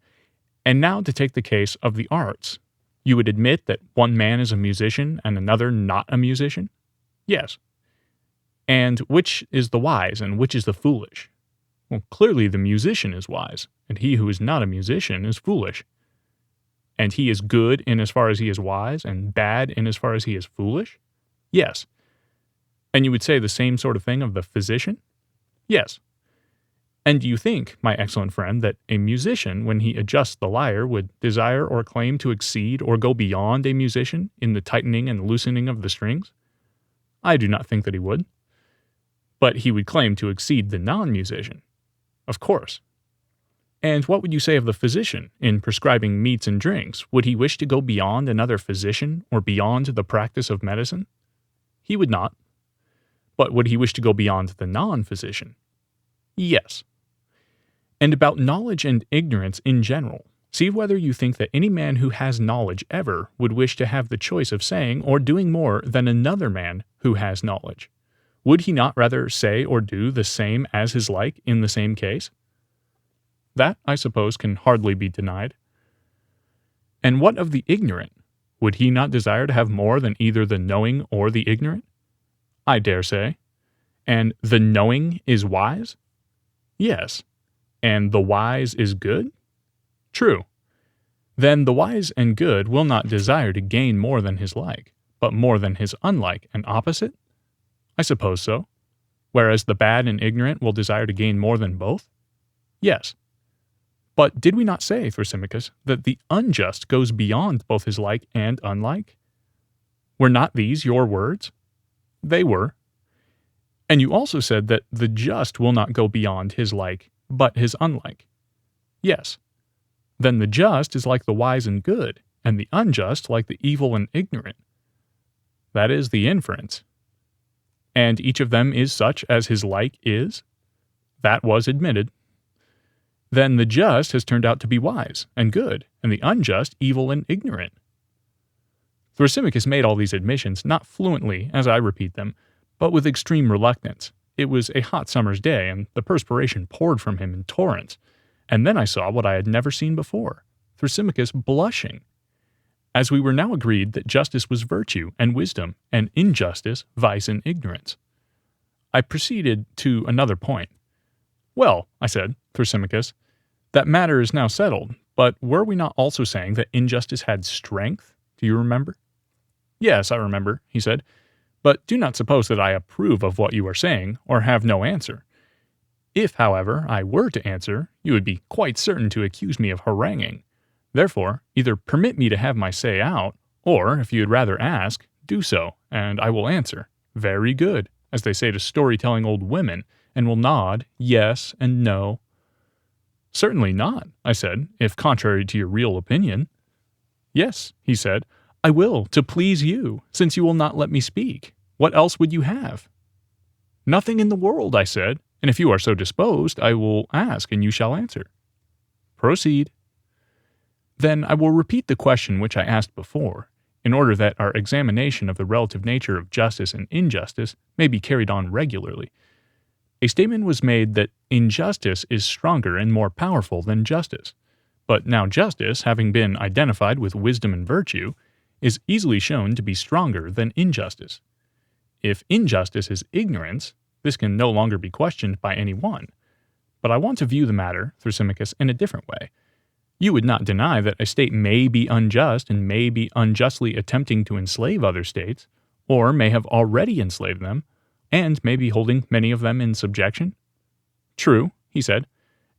Speaker 1: And now to take the case of the arts. You would admit that one man is a musician and another not a musician? Yes. And which is the wise and which is the foolish? Well, clearly the musician is wise, and he who is not a musician is foolish. And he is good in as far as he is wise, and bad in as far as he is foolish? Yes. And you would say the same sort of thing of the physician? Yes. And do you think, my excellent friend, that a musician, when he adjusts the lyre, would desire or claim to exceed or go beyond a musician in the tightening and loosening of the strings? I do not think that he would. But he would claim to exceed the non-musician. Of course. And what would you say of the physician in prescribing meats and drinks? Would he wish to go beyond another physician or beyond the practice of medicine? He would not. But would he wish to go beyond the non-physician? Yes. And about knowledge and ignorance in general, see whether you think that any man who has knowledge ever would wish to have the choice of saying or doing more than another man who has knowledge. Would he not rather say or do the same as his like in the same case? That, I suppose, can hardly be denied. And what of the ignorant? Would he not desire to have more than either the knowing or the ignorant? I dare say. And the knowing is wise? Yes. And the wise is good? True. Then the wise and good will not desire to gain more than his like, but more than his unlike and opposite? I suppose so. Whereas the bad and ignorant will desire to gain more than both? Yes. But did we not say, Thrasymachus, that the unjust goes beyond both his like and unlike? Were not these your words? They were. And you also said that the just will not go beyond his like, but his unlike. Yes. Then the just is like the wise and good, and the unjust like the evil and ignorant. That is the inference. And each of them is such as his like is? That was admitted. Then the just has turned out to be wise and good, and the unjust evil and ignorant. Thrasymachus made all these admissions not fluently, as I repeat them, but with extreme reluctance. It was a hot summer's day, and the perspiration poured from him in torrents. And then I saw what I had never seen before, Thrasymachus blushing. As we were now agreed that justice was virtue and wisdom, and injustice vice and ignorance. I proceeded to another point. Well, I said, Thrasymachus, that matter is now settled, but were we not also saying that injustice had strength? Do you remember? Yes, I remember, he said, but do not suppose that I approve of what you are saying, or have no answer. If, however, I were to answer, you would be quite certain to accuse me of haranguing. Therefore, either permit me to have my say out, or, if you would rather ask, do so, and I will answer, very good, as they say to storytelling old women, and will nod, yes and no. Certainly not, I said, if contrary to your real opinion. Yes, he said, I will, to please you, since you will not let me speak. What else would you have? Nothing in the world, I said, and if you are so disposed, I will ask and you shall answer. Proceed. Then I will repeat the question which I asked before, in order that our examination of the relative nature of justice and injustice may be carried on regularly. A statement was made that injustice is stronger and more powerful than justice, but now justice, having been identified with wisdom and virtue, is easily shown to be stronger than injustice. If injustice is ignorance, this can no longer be questioned by any one. But I want to view the matter, Thrasymachus, in a different way. You would not deny that a state may be unjust and may be unjustly attempting to enslave other states, or may have already enslaved them, and may be holding many of them in subjection? True, he said,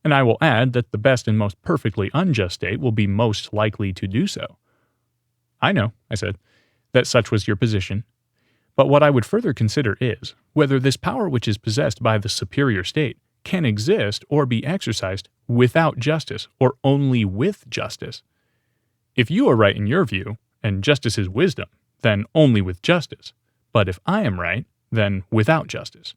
Speaker 1: and I will add that the best and most perfectly unjust state will be most likely to do so. I know, I said, that such was your position. But what I would further consider is, whether this power which is possessed by the superior state can exist or be exercised without justice, or only with justice. If you are right in your view, and justice is wisdom, then only with justice. But if I am right, then without justice.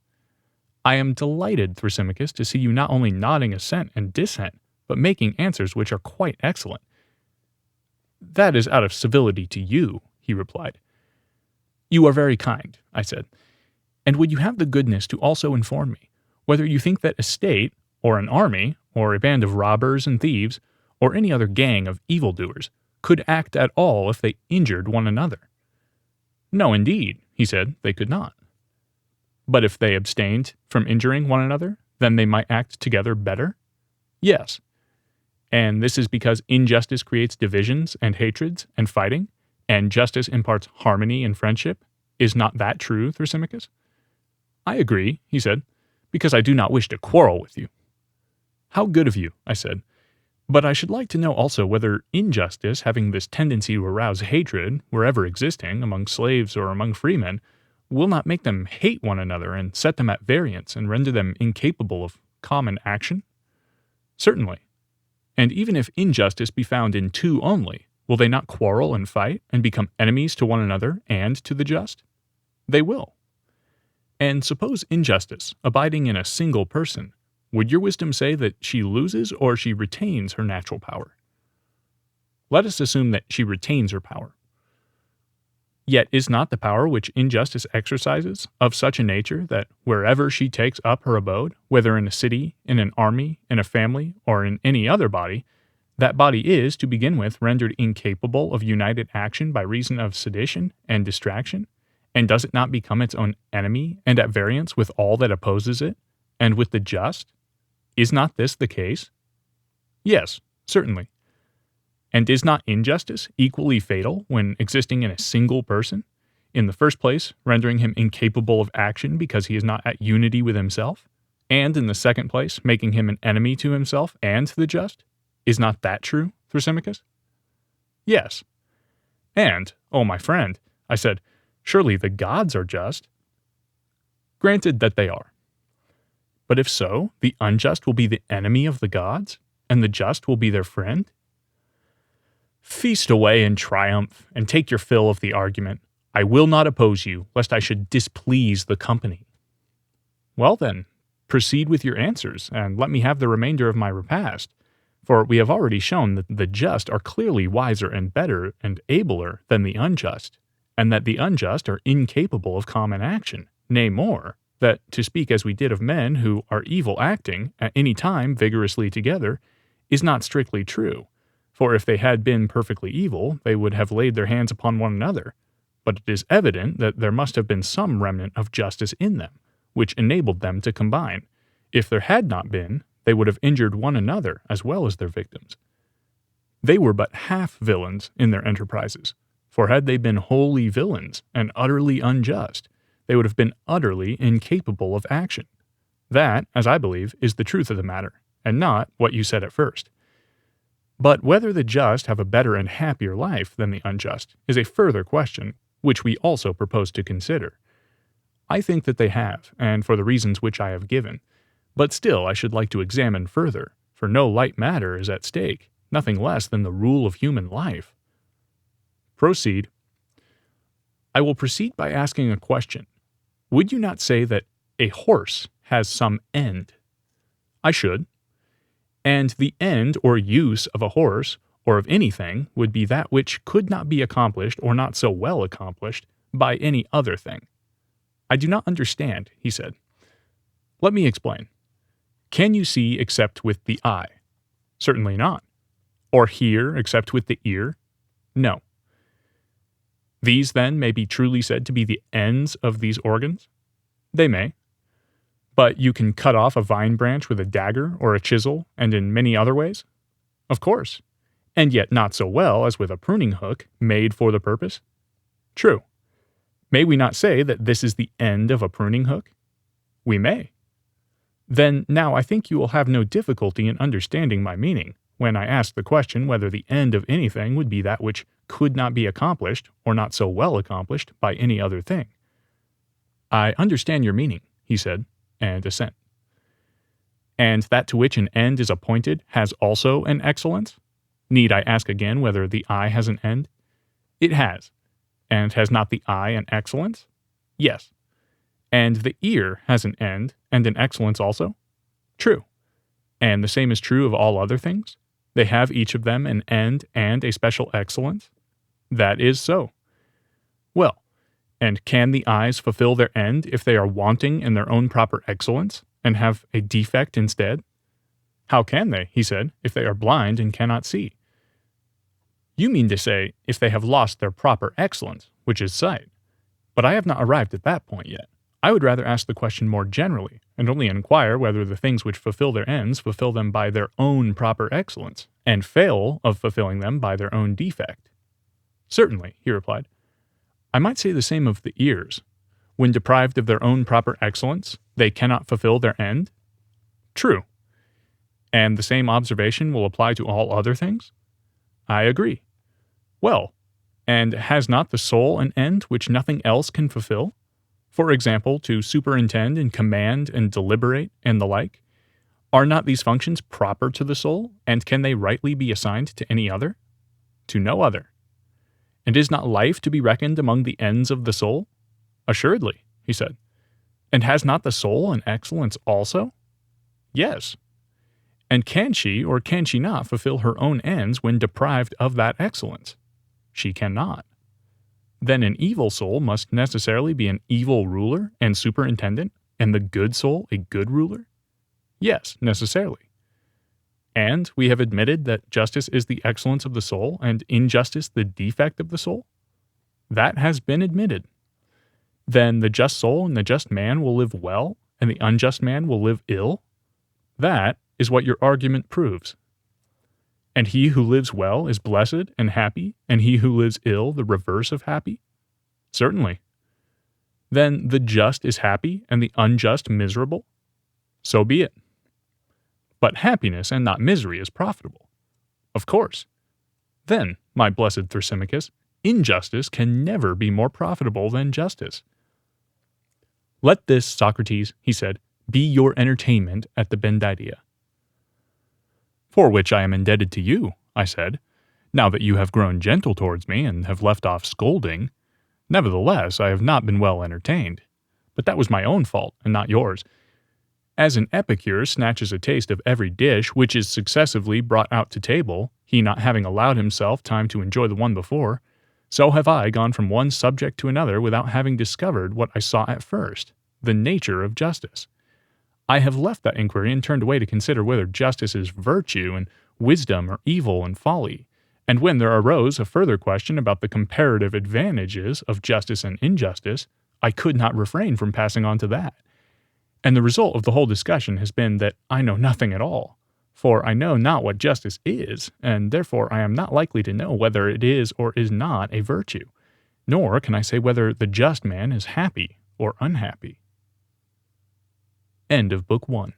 Speaker 1: I am delighted, Thrasymachus, to see you not only nodding assent and dissent, but making answers which are quite excellent. That is out of civility to you, he replied. You are very kind, I said. And would you have the goodness to also inform me whether you think that a state, or an army, or a band of robbers and thieves, or any other gang of evildoers, could act at all if they injured one another? No, indeed, he said, they could not. But if they abstained from injuring one another, then they might act together better? Yes. And this is because injustice creates divisions and hatreds and fighting, and justice imparts harmony and friendship. Is not that true, Thrasymachus? I agree, he said, because I do not wish to quarrel with you. How good of you, I said. But I should like to know also whether injustice, having this tendency to arouse hatred, wherever existing, among slaves or among freemen, will not make them hate one another and set them at variance and render them incapable of common action? Certainly. And even if injustice be found in two only, will they not quarrel and fight and become enemies to one another and to the just? They will. And suppose injustice, abiding in a single person, would your wisdom say that she loses or she retains her natural power? Let us assume that she retains her power. Yet is not the power which injustice exercises of such a nature that wherever she takes up her abode, whether in a city, in an army, in a family, or in any other body, that body is, to begin with, rendered incapable of united action by reason of sedition and distraction? And does it not become its own enemy and at variance with all that opposes it, and with the just? Is not this the case? Yes, certainly. And is not injustice equally fatal when existing in a single person? In the first place, rendering him incapable of action because he is not at unity with himself? And in the second place, making him an enemy to himself and the just? Is not that true, Thrasymachus? Yes. And, oh my friend, I said, surely the gods are just. Granted that they are. But if so, the unjust will be the enemy of the gods, and the just will be their friend? Feast away in triumph, and take your fill of the argument. I will not oppose you, lest I should displease the company. Well then, proceed with your answers, and let me have the remainder of my repast. For we have already shown that the just are clearly wiser and better and abler than the unjust, and that the unjust are incapable of common action. Nay more, that to speak as we did of men who are evil acting at any time vigorously together is not strictly true. For if they had been perfectly evil, they would have laid their hands upon one another. But it is evident that there must have been some remnant of justice in them, which enabled them to combine. If there had not been, they would have injured one another as well as their victims. They were but half villains in their enterprises, for had they been wholly villains and utterly unjust, they would have been utterly incapable of action. That, as I believe, is the truth of the matter, and not what you said at first. But whether the just have a better and happier life than the unjust is a further question, which we also propose to consider. I think that they have, and for the reasons which I have given. But still I should like to examine further, for no light matter is at stake, nothing less than the rule of human life. Proceed. I will proceed by asking a question. Would you not say that a horse has some end? I should. And the end or use of a horse, or of anything, would be that which could not be accomplished or not so well accomplished by any other thing. I do not understand, he said. Let me explain. Can you see except with the eye? Certainly not. Or hear except with the ear? No. These, then, may be truly said to be the ends of these organs? They may. But you can cut off a vine branch with a dagger or a chisel, and in many other ways? Of course. And yet not so well as with a pruning hook made for the purpose? True. May we not say that this is the end of a pruning hook? We may. Then now I think you will have no difficulty in understanding my meaning, when I ask the question whether the end of anything would be that which could not be accomplished, or not so well accomplished, by any other thing. I understand your meaning, he said, and assent. And that to which an end is appointed has also an excellence? Need I ask again whether the eye has an end? It has. And has not the eye an excellence? Yes. And the ear has an end and an excellence also? True. And the same is true of all other things? They have each of them an end and a special excellence? That is so. Well, and can the eyes fulfill their end if they are wanting in their own proper excellence, and have a defect instead? How can they, he said, if they are blind and cannot see? You mean to say, if they have lost their proper excellence, which is sight. But I have not arrived at that point yet. I would rather ask the question more generally, and only inquire whether the things which fulfill their ends fulfill them by their own proper excellence, and fail of fulfilling them by their own defect. Certainly, he replied. I might say the same of the ears. When deprived of their own proper excellence, they cannot fulfill their end? True. And the same observation will apply to all other things? I agree. Well, and has not the soul an end which nothing else can fulfill? For example, to superintend and command and deliberate and the like? Are not these functions proper to the soul, and can they rightly be assigned to any other? To no other. And is not life to be reckoned among the ends of the soul? Assuredly, he said. And has not the soul an excellence also? Yes. And can she or can she not fulfill her own ends when deprived of that excellence? She cannot. Then an evil soul must necessarily be an evil ruler and superintendent, and the good soul a good ruler? Yes, necessarily. And we have admitted that justice is the excellence of the soul, and injustice the defect of the soul? That has been admitted. Then the just soul and the just man will live well, and the unjust man will live ill? That is what your argument proves. And he who lives well is blessed and happy, and he who lives ill the reverse of happy? Certainly. Then the just is happy, and the unjust miserable? So be it. But happiness and not misery is profitable. Of course. Then, my blessed Thrasymachus, injustice can never be more profitable than justice. Let this, Socrates, he said, be your entertainment at the Bendidia. For which I am indebted to you, I said, now that you have grown gentle towards me and have left off scolding. Nevertheless, I have not been well entertained. But that was my own fault, and not yours. As an epicure snatches a taste of every dish which is successively brought out to table, he not having allowed himself time to enjoy the one before, so have I gone from one subject to another without having discovered what I saw at first, the nature of justice. I have left that inquiry and turned away to consider whether justice is virtue and wisdom or evil and folly, and when there arose a further question about the comparative advantages of justice and injustice, I could not refrain from passing on to that. And the result of the whole discussion has been that I know nothing at all, for I know not what justice is, and therefore I am not likely to know whether it is or is not a virtue, nor can I say whether the just man is happy or unhappy. End of Book 1.